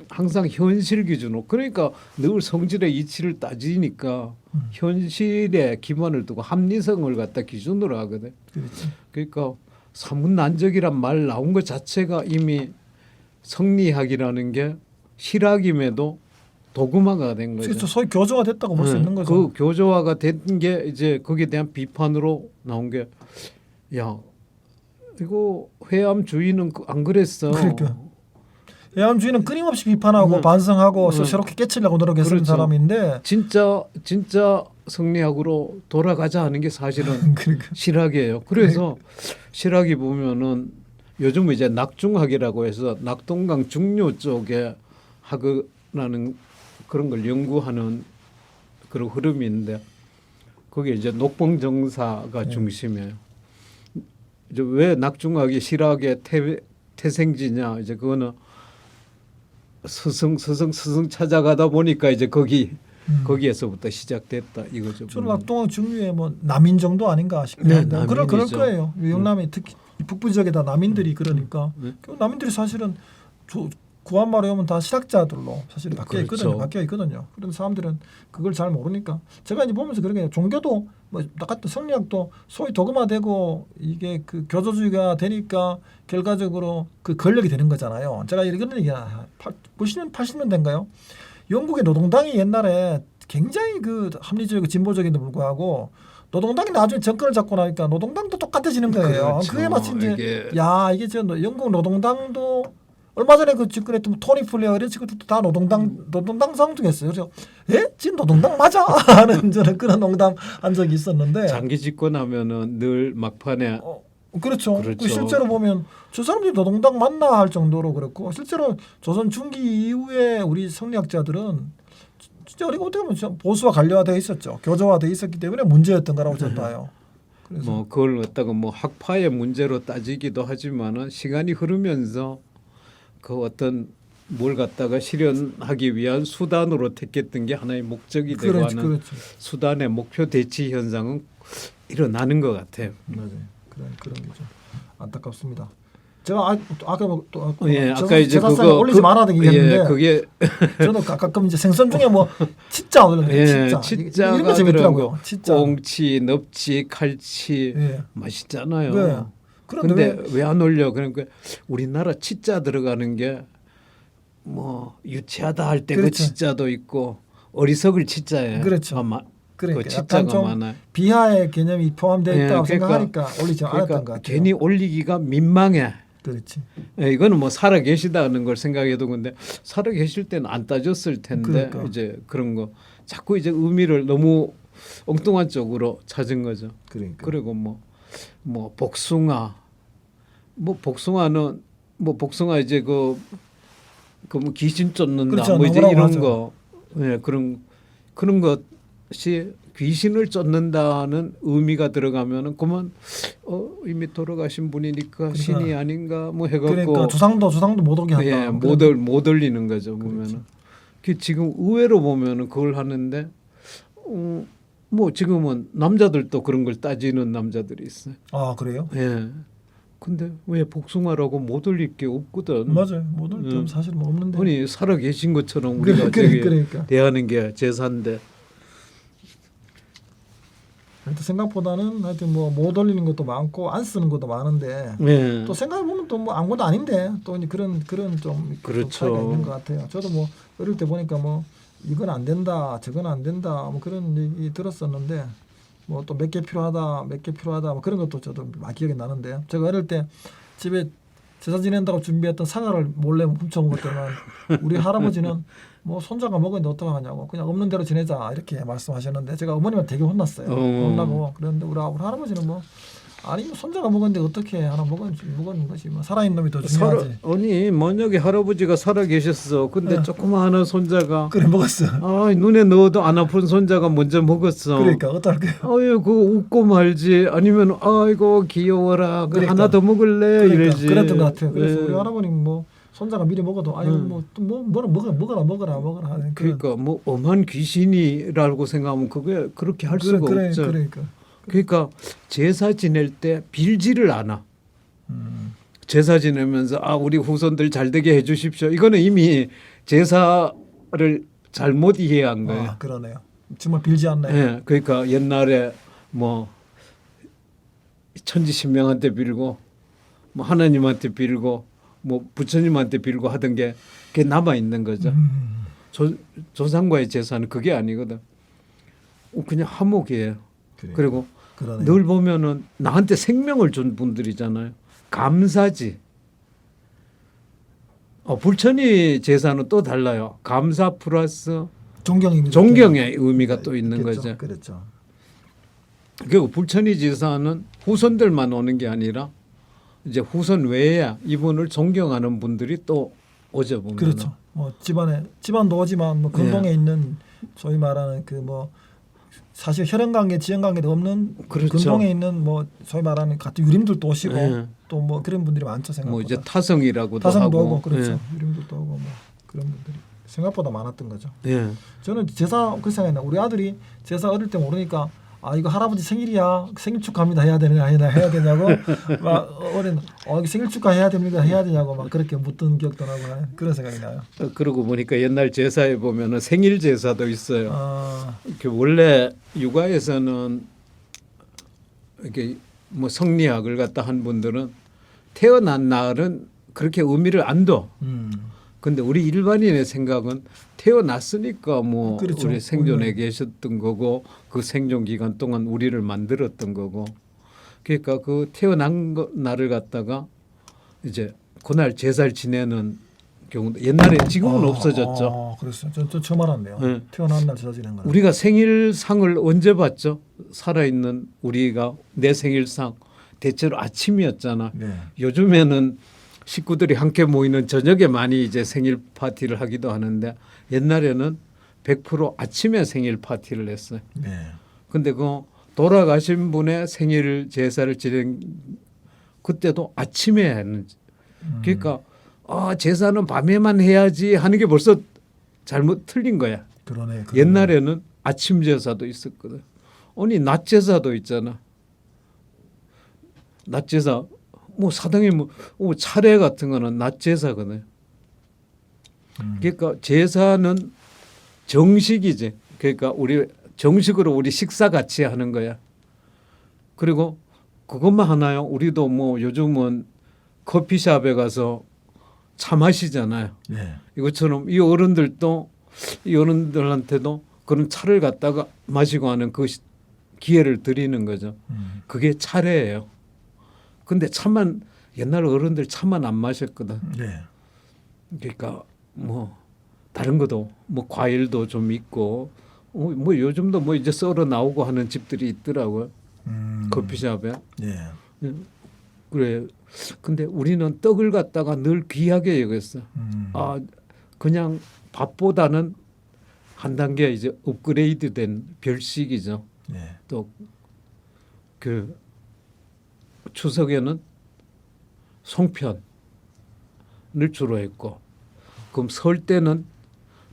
[SPEAKER 1] 항상 현실 기준으로 그러니까 늘 성질의 이치를 따지니까 현실에 기반을 두고 합리성을 갖다 기준으로 하거든.
[SPEAKER 2] 그렇지.
[SPEAKER 1] 그러니까 사문난적이란 말 나온 것 자체가 이미 성리학이라는 게 실학임에도 도구화가 된 거죠.
[SPEAKER 2] 그래서 소위 교조가 됐다고 볼 수 있는 거죠.
[SPEAKER 1] 그 교조화가 된 게 이제 거기에 대한 비판으로 나온 게 야 이거 회암 주의는 안 그랬어.
[SPEAKER 2] 그러니까. 해암주의는 끊임없이 비판하고 반성하고 새롭게 깨치려고 노력했던
[SPEAKER 1] 그렇죠.
[SPEAKER 2] 사람인데
[SPEAKER 1] 진짜 성리학으로 돌아가자 하는 게 사실은
[SPEAKER 2] 그러니까.
[SPEAKER 1] 실학이에요. 그래서 실학이 보면은 요즘 이제 낙중학이라고 해서 낙동강 중요 쪽에 학이라는 그런 걸 연구하는 그런 흐름인데 거기에 이제 녹봉정사가 중심이에요. 이제 왜 낙중학이 실학의 태생지냐 이제 그거는 스승 찾아가다 보니까 이제 거기에서부터 시작됐다 이거죠.
[SPEAKER 2] 저는 낙동강 중류에 뭐 남인 정도 아닌가 싶긴
[SPEAKER 1] 네,
[SPEAKER 2] 한데 그럴
[SPEAKER 1] 남인이죠.
[SPEAKER 2] 거예요. 영남이 특히 이 북부 지역에다 남인들이 그러니까 그 남인들이 사실은 구한말에 오면 다 실학자들로 사실 바뀌어 있거든요.
[SPEAKER 1] 그렇죠.
[SPEAKER 2] 바뀌어 있거든요. 그런 사람들은 그걸 잘 모르니까 제가 이제 보면서 그런 게 종교도 뭐 같은 성리학도 소위 도그마되고 이게 그 교조주의가 되니까 결과적으로 그 권력이 되는 거잖아요. 제가 이런 얘기 80년대인가요? 영국의 노동당이 옛날에 굉장히 그 합리적이고 진보적인데 불구하고 노동당이 나중에 정권을 잡고 나니까 노동당도 똑같아지는 거예요.
[SPEAKER 1] 그렇죠.
[SPEAKER 2] 그게 마치 이제
[SPEAKER 1] 이게-
[SPEAKER 2] 이게 저 영국 노동당도 얼마 전에 그 집권했던 토니 플레어 이런 친구들도 다 노동당 상중했어요. 그래서 지금 노동당 맞아 하는 저는 그런 농담 한 적이 있었는데
[SPEAKER 1] 장기 집권하면은 늘 막판에
[SPEAKER 2] 그렇죠.
[SPEAKER 1] 그렇죠.
[SPEAKER 2] 그 실제로 보면 저 사람들이 노동당 맞나 할 정도로 그렇고 실제로 조선 중기 이후에 우리 성리학자들은 진짜 우리가 어떻게 보면 보수와 관료화되어 있었죠. 교조화되어 있었기 때문에 문제였던 거라고 저는 봐요. 그래서
[SPEAKER 1] 뭐 그걸 갖다가 뭐 학파의 문제로 따지기도 하지만은 시간이 흐르면서 그 어떤 뭘 갖다가 실현하기 위한 수단으로 택했던 게 하나의 목적이 되고
[SPEAKER 2] 그렇지,
[SPEAKER 1] 하는
[SPEAKER 2] 그렇지.
[SPEAKER 1] 수단의 목표 대치 현상은 일어나는 것 같아요.
[SPEAKER 2] 맞아요. 그런 게 좀 안타깝습니다. 제가 아까 또
[SPEAKER 1] 아까 이제
[SPEAKER 2] 제사상
[SPEAKER 1] 그거
[SPEAKER 2] 올리지 말아야 얘기했는데
[SPEAKER 1] 그게
[SPEAKER 2] 저도 가끔 이제 생선 중에 뭐 치자 오는 거
[SPEAKER 1] 치자가
[SPEAKER 2] 이런 거 재밌더라고요. 치자.
[SPEAKER 1] 꽁치, 넙치, 칼치 맛있잖아요.
[SPEAKER 2] 네.
[SPEAKER 1] 그런데 왜 안 올려? 그러니까 우리나라 치자 들어가는 게 뭐 유치하다 할 때 그
[SPEAKER 2] 그렇죠.
[SPEAKER 1] 치자도 있고 어리석을 치자예요.
[SPEAKER 2] 그렇죠.
[SPEAKER 1] 그
[SPEAKER 2] 그러니까
[SPEAKER 1] 치자가 많아요.
[SPEAKER 2] 비하의 개념이 포함되어 있다고
[SPEAKER 1] 그러니까
[SPEAKER 2] 생각하니까 올리지 않았던 것 같아요.
[SPEAKER 1] 괜히 올리기가 민망해.
[SPEAKER 2] 그렇지.
[SPEAKER 1] 예, 이거는 뭐 살아 계시다는 걸 생각해도 근데 살아 계실 때는 안 따졌을 텐데
[SPEAKER 2] 그러니까.
[SPEAKER 1] 이제 그런 거 자꾸 이제 의미를 너무 엉뚱한 쪽으로 찾은 거죠.
[SPEAKER 2] 그러니까.
[SPEAKER 1] 그리고 뭐 복숭아 뭐 복숭아는 뭐 복숭아 이제 그 뭐 귀신 쫓는다
[SPEAKER 2] 그렇죠.
[SPEAKER 1] 뭐 이제
[SPEAKER 2] 나무라고
[SPEAKER 1] 이런
[SPEAKER 2] 하죠.
[SPEAKER 1] 거 예, 그런 것이 귀신을 쫓는다는 의미가 들어가면은 그만 이미 돌아가신 분이니까
[SPEAKER 2] 그러니까.
[SPEAKER 1] 신이 아닌가 뭐 해갖고
[SPEAKER 2] 그러니까 주상도 못 오게 한다.
[SPEAKER 1] 예, 못 올리는 거죠 보면은. 그 지금 의외로 보면은 그걸 하는데 뭐 지금은 남자들도 그런 걸 따지는 남자들이 있어요.
[SPEAKER 2] 아 그래요?
[SPEAKER 1] 예. 근데 왜 복숭아라고 못 올릴 게 없거든.
[SPEAKER 2] 맞아요. 못 올 때 사실 뭐 없는데.
[SPEAKER 1] 아니 살아 계신 것처럼 우리가
[SPEAKER 2] 그러니까.
[SPEAKER 1] 대하는 게 제사인데.
[SPEAKER 2] 하여튼 생각보다는 하여튼 뭐 못 올리는 것도 많고 안 쓰는 것도 많은데
[SPEAKER 1] 예.
[SPEAKER 2] 또 생각해 보면 또 뭐 아무것도 아닌데 또 이제 그런 좀
[SPEAKER 1] 그렇죠.
[SPEAKER 2] 차이가 있는 것 같아요. 저도 뭐 어릴 때 보니까 뭐 이건 안 된다, 저건 안 된다, 뭐 그런 얘기 들었었는데 뭐 또 몇 개 필요하다, 뭐 그런 것도 저도 막 기억이 나는데 제가 어릴 때 집에 제사 지낸다고 준비했던 사과를 몰래 훔쳐 먹었더만 우리 할아버지는 뭐 손자가 먹었는데 어떡하냐고 그냥 없는 대로 지내자 이렇게 말씀하셨는데 제가 어머님한테 되게 혼났어요. 혼나고 그랬는데 우리 할아버지는 뭐 아니 뭐 손자가 먹었는데 어떻게 하나 먹은 것이 뭐 살아있는 놈이 더 중요하지.
[SPEAKER 1] 아니 만약에 할아버지가 살아 계셨어. 근데 조그마한 손자가
[SPEAKER 2] 그래 먹었어.
[SPEAKER 1] 아 눈에 넣어도 안 아픈 손자가 먼저 먹었어.
[SPEAKER 2] 그러니까 어떨까요?
[SPEAKER 1] 아유 그 웃고 말지 아니면 아이고 귀여워라 그
[SPEAKER 2] 그러니까.
[SPEAKER 1] 하나 더 먹을래
[SPEAKER 2] 그러니까
[SPEAKER 1] 이러지.
[SPEAKER 2] 그랬던 것 같아요. 그래서
[SPEAKER 1] 예.
[SPEAKER 2] 우리 할아버님 뭐 손자가 미리 먹어도 아유 뭐또 먹어라 하는 그런.
[SPEAKER 1] 그러니까 뭐 엄한 귀신이라고 생각하면 그게 그렇게 할 수가 없죠. 그러니까 제사 지낼 때 빌지를 않아. 제사 지내면서 우리 후손들 잘 되게 해주십시오. 이거는 이미 제사를 잘못 이해한 거예요.
[SPEAKER 2] 아 그러네요. 정말 빌지 않나요?
[SPEAKER 1] 예, 그러니까 옛날에 뭐 천지신명한테 빌고 뭐 하나님한테 빌고 뭐 부처님한테 빌고 하던 게 그게 남아 있는 거죠. 조상과의 제사는 그게 아니거든. 그냥 화목이에요. 그리고
[SPEAKER 2] 그러네요.
[SPEAKER 1] 늘 보면은 나한테 생명을 준 분들이잖아요. 감사지. 불천이 제사는 또 달라요. 감사 플러스 존경의 의미가 또 있는 거죠.
[SPEAKER 2] 그렇죠.
[SPEAKER 1] 그리고 불천이 제사는 후손들만 오는 게 아니라 이제 후손 외에 이분을 존경하는 분들이 또 오죠 보면.
[SPEAKER 2] 그렇죠. 뭐 집안도 오지만 뭐 근동에 있는 소위 말하는 그 뭐 사실 혈연관계, 지연관계도 없는
[SPEAKER 1] 그렇죠.
[SPEAKER 2] 근동에 있는 뭐 소위 말하는 같은 유림들도 오시고 또 뭐 그런 분들이 많죠 생각보다.
[SPEAKER 1] 뭐 이제 타성이라고도
[SPEAKER 2] 타성도
[SPEAKER 1] 하고.
[SPEAKER 2] 오고 그렇죠. 유림들도 오고 뭐 그런 분들이 생각보다 많았던 거죠.
[SPEAKER 1] 예.
[SPEAKER 2] 저는 제사 그 생각나. 우리 아들이 제사 어릴 때 모르니까 이거 할아버지 생일이야. 생일 축하합니다. 해야 되냐고 막 어린 생일 축하해야 됩니다. 해야 되냐고 막 그렇게 묻던 기억도 나고 그런 생각이 나요.
[SPEAKER 1] 그러고 보니까 옛날 제사에 보면은 생일 제사도 있어요. 원래 육아에서는 이렇게 뭐 성리학을 갖다 한 분들은 태어난 날은 그렇게 의미를 안 둬. 근데 우리 일반인의 생각은 태어났으니까 뭐
[SPEAKER 2] 그렇죠.
[SPEAKER 1] 우리 생존에 계셨던 거고 그 생존 기간 동안 우리를 만들었던 거고 그러니까 그 태어난 날을 갖다가 이제 그날 제사를 지내는 경우도 옛날에 지금은 없어졌죠.
[SPEAKER 2] 그랬어요. 저 처음 알았네요.
[SPEAKER 1] 네.
[SPEAKER 2] 태어난 날 제사 지내는 거.
[SPEAKER 1] 우리가 생일상을 언제 받죠? 살아있는 우리가 내 생일상 대체로 아침이었잖아.
[SPEAKER 2] 네.
[SPEAKER 1] 요즘에는 식구들이 함께 모이는 저녁에 많이 이제 생일 파티를 하기도 하는데 옛날에는 100% 아침에 생일 파티를 했어요.
[SPEAKER 2] 네.
[SPEAKER 1] 근데 그 돌아가신 분의 생일 제사를 지낸 그때도 아침에 하는. 그러니까 제사는 밤에만 해야지 하는 게 벌써 잘못 틀린 거야.
[SPEAKER 2] 그러네.
[SPEAKER 1] 옛날에는 아침 제사도 있었거든. 아니 낮 제사도 있잖아. 낮 제사 뭐 사당에 뭐 차례 같은 거는 낮 제사거든. 그러니까 제사는 정식이지. 그러니까 우리 정식으로 우리 식사 같이 하는 거야. 그리고 그것만 하나요? 우리도 뭐 요즘은 커피숍에 가서 차 마시잖아요.
[SPEAKER 2] 네.
[SPEAKER 1] 이것처럼 이 어른들한테도 그런 차를 갖다가 마시고 하는 그 기회를 드리는 거죠. 그게 차례예요. 근데 차만 옛날 어른들 차만 안 마셨거든.
[SPEAKER 2] 네.
[SPEAKER 1] 그러니까 뭐 다른 것도 뭐 과일도 좀 있고 뭐 요즘도 뭐 이제 썰어 나오고 하는 집들이 있더라고요. 커피숍에.
[SPEAKER 2] 네.
[SPEAKER 1] 그래. 근데 우리는 떡을 갖다가 늘 귀하게 여겼어. 아 그냥 밥보다는 한 단계 이제 업그레이드된 별식이죠.
[SPEAKER 2] 네.
[SPEAKER 1] 또 그 추석에는 송편을 주로 했고, 그럼 설 때는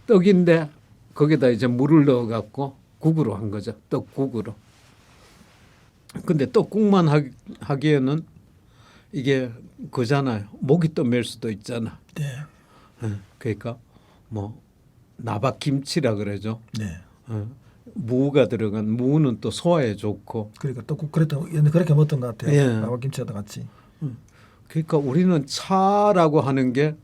[SPEAKER 1] 떡인데 거기다 이제 물을 넣어 갖고 국으로 한 거죠. 떡국으로. 근데 떡국만 하기에는 이게 그잖아요. 목이 또 맬 수도 있잖아.
[SPEAKER 2] 네.
[SPEAKER 1] 그러니까 뭐 나박김치라 그러죠.
[SPEAKER 2] 네.
[SPEAKER 1] 무가 들어간 무는 또 소화에 좋고.
[SPEAKER 2] 그러니까 떡국 그랬던 옛날 그렇게 먹었던 것 같아요.
[SPEAKER 1] 예.
[SPEAKER 2] 나박김치하다 같이.
[SPEAKER 1] 그러니까 우리는 차라고 하는 게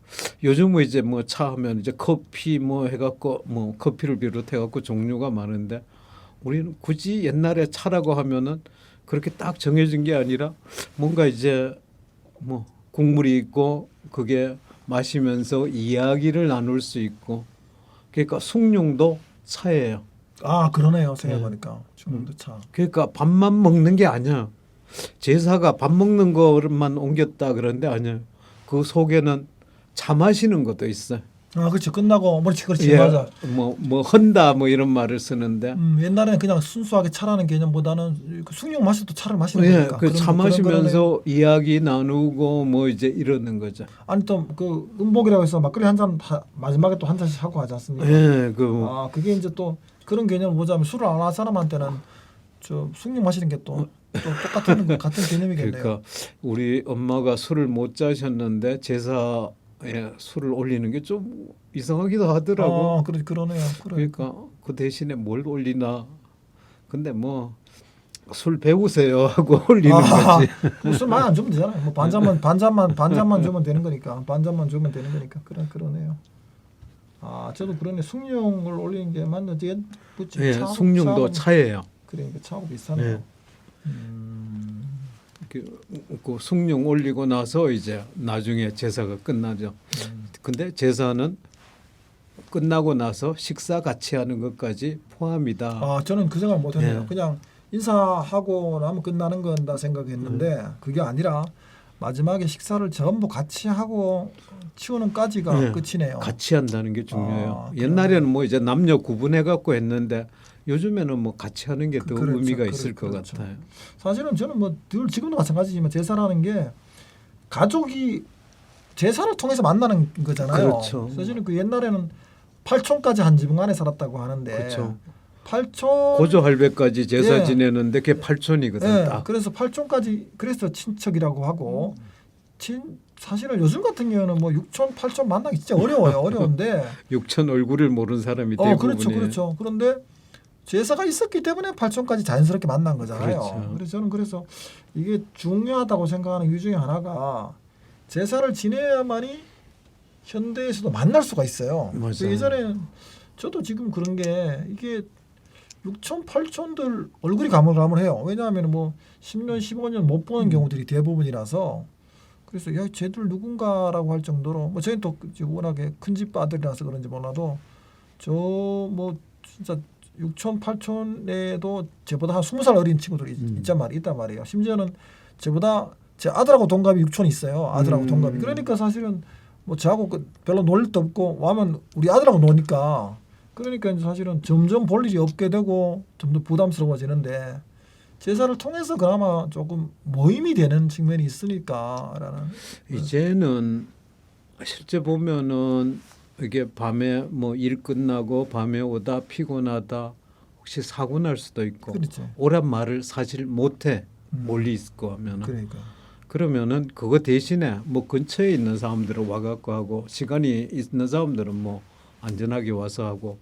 [SPEAKER 1] 요즘은 이제 뭐 차 하면 이제 커피 뭐 해갖고 뭐 커피를 비롯해갖고 종류가 많은데 우리는 굳이 옛날에 차라고 하면은 그렇게 딱 정해진 게 아니라 뭔가 이제 뭐 국물이 있고 그게 마시면서 이야기를 나눌 수 있고 그러니까 숭늉도 차예요.
[SPEAKER 2] 아 그러네요. 생각해보니까 중국도 차.
[SPEAKER 1] 그러니까 밥만 먹는 게 아니야. 제사가 밥 먹는 것만 옮겼다 그런데 아니야. 그 속에는 차 마시는 것도 있어.
[SPEAKER 2] 아 그렇죠. 끝나고 그렇지
[SPEAKER 1] 예,
[SPEAKER 2] 맞아.
[SPEAKER 1] 뭐 헌다 뭐 이런 말을 쓰는데.
[SPEAKER 2] 옛날에는 그냥 순수하게 차라는 개념보다는 그 숭늉 마셔도 차를 마시는
[SPEAKER 1] 예,
[SPEAKER 2] 거니까.
[SPEAKER 1] 그 차
[SPEAKER 2] 그런
[SPEAKER 1] 마시면서 이야기 나누고 뭐 이제 이러는 거죠.
[SPEAKER 2] 아니 또 그 음복이라고 해서 막걸리 한 잔 마지막에 또 한 잔씩 하고 하지 않습니까?
[SPEAKER 1] 예, 그
[SPEAKER 2] 아 그게 이제 또 그런 개념을 보자면 술을 안 하는 사람한테는 저 숭늉 마시는 게 또 똑같은 같은 개념이겠네요.
[SPEAKER 1] 그러니까 우리 엄마가 술을 못 자셨는데 제사에 술을 올리는 게 좀 이상하기도 하더라고.
[SPEAKER 2] 그러네요.
[SPEAKER 1] 그러니까 그 대신에 뭘 올리나. 근데 뭐 술 배우세요 하고 올리는 거지.
[SPEAKER 2] 술 많이 안 주면 되잖아요. 뭐 반잔만 주면 되는 거니까. 반잔만 주면 되는 거니까. 그러네요. 아, 저도 그러네. 숭늉을 올리는 게 맞는지.
[SPEAKER 1] 예, 숭늉도 차예요.
[SPEAKER 2] 그러니까 차하고 비슷하네요.
[SPEAKER 1] 예. 그 숭늉 올리고 나서 이제 나중에 제사가 끝나죠. 근데 제사는 끝나고 나서 식사 같이 하는 것까지 포함이다.
[SPEAKER 2] 아, 저는 그 생각 못 했네요.
[SPEAKER 1] 예.
[SPEAKER 2] 그냥 인사하고 나면 끝나는 건다 생각했는데 그게 아니라 마지막에 식사를 전부 같이 하고 치우는까지가
[SPEAKER 1] 예.
[SPEAKER 2] 끝이네요.
[SPEAKER 1] 같이 한다는 게 중요해요.
[SPEAKER 2] 아,
[SPEAKER 1] 옛날에는 뭐 이제 남녀 구분해 갖고 했는데 요즘에는 뭐 같이 하는 게 더
[SPEAKER 2] 그렇죠.
[SPEAKER 1] 의미가 있을 것
[SPEAKER 2] 그렇죠.
[SPEAKER 1] 같아요.
[SPEAKER 2] 사실은 저는 뭐 늘 지금도 마찬가지지만 제사라는 게 가족이 제사를 통해서 만나는 거잖아요.
[SPEAKER 1] 그렇죠.
[SPEAKER 2] 사실은 그 옛날에는 8촌까지 한 지붕 안에 살았다고 하는데
[SPEAKER 1] 그렇죠.
[SPEAKER 2] 8촌
[SPEAKER 1] 고조 할배까지 제사
[SPEAKER 2] 예.
[SPEAKER 1] 지내는데 그게 8촌이거든.
[SPEAKER 2] 예,
[SPEAKER 1] 딱.
[SPEAKER 2] 그래서 8촌까지 그래서 친척이라고 하고 사실은 요즘 같은 경우는 뭐 6촌, 8촌 만나기 진짜 어려워요. 어려운데
[SPEAKER 1] 6천 얼굴을 모르는 사람이 대부분이에요.
[SPEAKER 2] 그렇죠. 그런데 제사가 있었기 때문에 8촌까지 자연스럽게 만난 거잖아요.
[SPEAKER 1] 그렇죠.
[SPEAKER 2] 그래서 저는 그래서 이게 중요하다고 생각하는 이유 중에 하나가 제사를 지내야만이 현대에서도 만날 수가 있어요.
[SPEAKER 1] 맞아요.
[SPEAKER 2] 예전에 저도 지금 그런 게 이게 6촌, 8촌들 얼굴이 가물가물해요. 왜냐하면 뭐 10년, 15년 못 보는 경우들이 대부분이라서 그래서 야 쟤들 누군가라고 할 정도로 뭐 저희는 또 워낙에 큰 집 아들이라서 그런지 몰라도 저 뭐 진짜 6촌, 8촌에도 저보다 한 20살 어린 친구들이 있단 말이에요. 심지어는 저보다 제 아들하고 동갑이 6촌이 있어요. 아들하고 동갑이. 그러니까 사실은 뭐 저하고 별로 놀 일도 없고 와면 우리 아들하고 노니까 그러니까 이제 사실은 점점 볼 일이 없게 되고 점점 부담스러워지는데 제사를 통해서 그나마 조금 모임이 되는 측면이 있으니까라는.
[SPEAKER 1] 이제는 실제 보면은 이게 밤에 뭐 일 끝나고 밤에 오다 피곤하다 혹시 사고 날 수도 있고
[SPEAKER 2] 그렇죠.
[SPEAKER 1] 오란 말을 사실 못해 멀리 있고 하면은
[SPEAKER 2] 그러니까.
[SPEAKER 1] 그러면은 그거 대신에 뭐 근처에 있는 사람들은 와갖고 하고 시간이 있는 사람들은 뭐 안전하게 와서 하고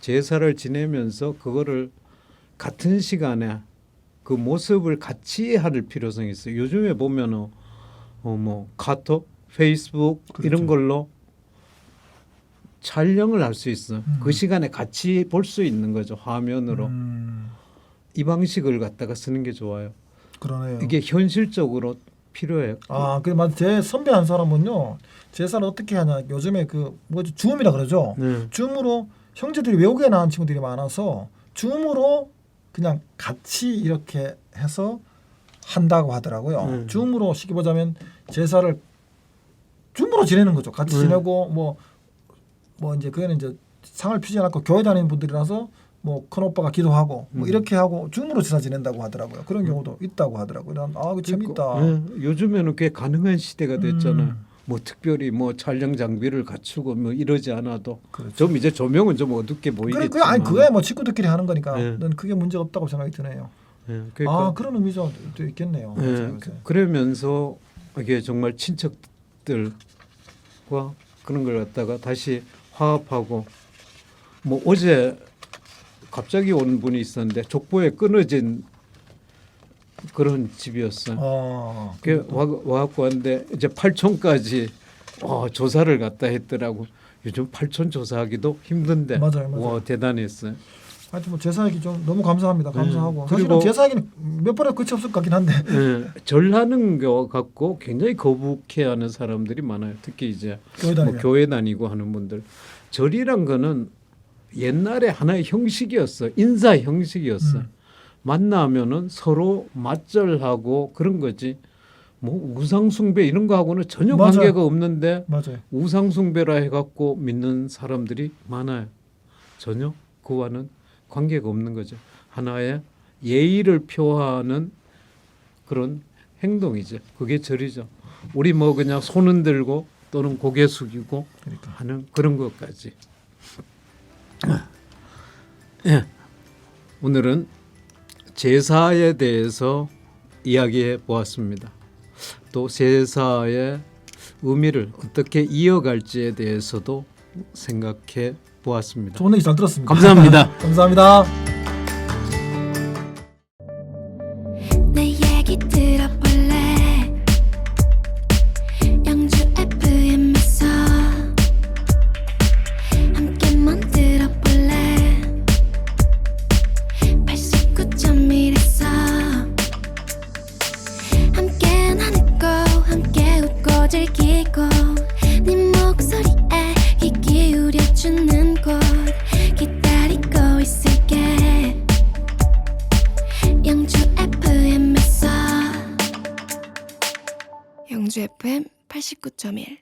[SPEAKER 1] 제사를 지내면서 그거를 같은 시간에 그 모습을 같이 할 필요성이 있어요. 요즘에 보면은 뭐 카톡, 페이스북
[SPEAKER 2] 그렇죠.
[SPEAKER 1] 이런 걸로 촬영을 할 수 있어. 그 시간에 같이 볼 수 있는 거죠. 화면으로. 이 방식을 갖다가 쓰는 게 좋아요.
[SPEAKER 2] 그러네요.
[SPEAKER 1] 이게 현실적으로 필요해.
[SPEAKER 2] 그 맞아. 제 선배 한 사람은요. 제사를 어떻게 하냐. 요즘에 그 뭐지 줌이라 그러죠.
[SPEAKER 1] 네.
[SPEAKER 2] 줌으로 형제들이 외국에 나온 친구들이 많아서 줌으로 그냥 같이 이렇게 해서 한다고 하더라고요. 줌으로 쉽게 보자면 제사를 줌으로 지내는 거죠. 같이 지내고 뭐 이제 그거는 이제 상을 피지 않고 교회 다니는 분들이라서 뭐 큰 오빠가 기도하고 뭐 이렇게 하고 줌으로 제사 지낸다고 하더라고요. 그런 경우도 있다고 하더라고요. 난 그 재밌다.
[SPEAKER 1] 요즘에는 꽤 가능한 시대가 됐잖아요. 뭐 특별히 뭐 촬영 장비를 갖추고 뭐 이러지 않아도
[SPEAKER 2] 그렇죠.
[SPEAKER 1] 좀 이제 조명은 좀 어둡게 보이겠지만.
[SPEAKER 2] 그래, 아니 그게 뭐 친구들끼리 하는 거니까
[SPEAKER 1] 네.
[SPEAKER 2] 난 그게 문제 없다고 생각이 드네요.
[SPEAKER 1] 그러니까
[SPEAKER 2] 그런 의미가 또 있겠네요. 맞아요.
[SPEAKER 1] 그러면서 이게 정말 친척들과 그런 걸 갖다가 다시 화합하고 뭐 어제 갑자기 온 분이 있었는데 족보에 끊어진 그런 집이었어요. 와갖고 왔는데 이제 8촌까지 조사를 갖다 했더라고. 요즘 8촌 조사하기도 힘든데.
[SPEAKER 2] 맞아요.
[SPEAKER 1] 와, 대단했어요.
[SPEAKER 2] 하여튼 뭐 제사 얘기 좀 너무 감사합니다. 감사하고 사실은
[SPEAKER 1] 그리고
[SPEAKER 2] 제사 얘기는 몇 번에 끝이 없을 것 같긴 한데.
[SPEAKER 1] 절하는 거 갖고 굉장히 거북해하는 사람들이 많아요. 특히 이제 교회 다니고 하는 분들. 절이란 거는 옛날에 하나의 형식이었어. 인사 형식이었어. 만나면은 서로 맞절하고 그런 거지. 뭐 우상숭배 이런 거하고는 전혀
[SPEAKER 2] 맞아요.
[SPEAKER 1] 관계가 없는데
[SPEAKER 2] 맞아요.
[SPEAKER 1] 우상숭배라 해갖고 믿는 사람들이 많아요. 전혀 그와는 관계가 없는 거죠. 하나의 예의를 표하는 그런 행동이죠. 그게 절이죠. 우리 뭐 그냥 손 흔들고 또는 고개 숙이고 하는 그런 것까지. 예. 오늘은 제사에 대해서 이야기해 보았습니다. 또 제사의 의미를 어떻게 이어갈지에 대해서도 생각해 보았습니다.
[SPEAKER 2] 좋은 얘기 잘 들었습니다.
[SPEAKER 1] 감사합니다.
[SPEAKER 2] 감사합니다.
[SPEAKER 3] 내 얘기 들어볼래? 영주 FM에서 함께 만들어볼래? 89.1에서 함께 나누고 함께 웃고 즐기고 네 목소리에 귀 기울여주는 곳 기다리고 있을게. 영주 FM에서 영주 FM 89.1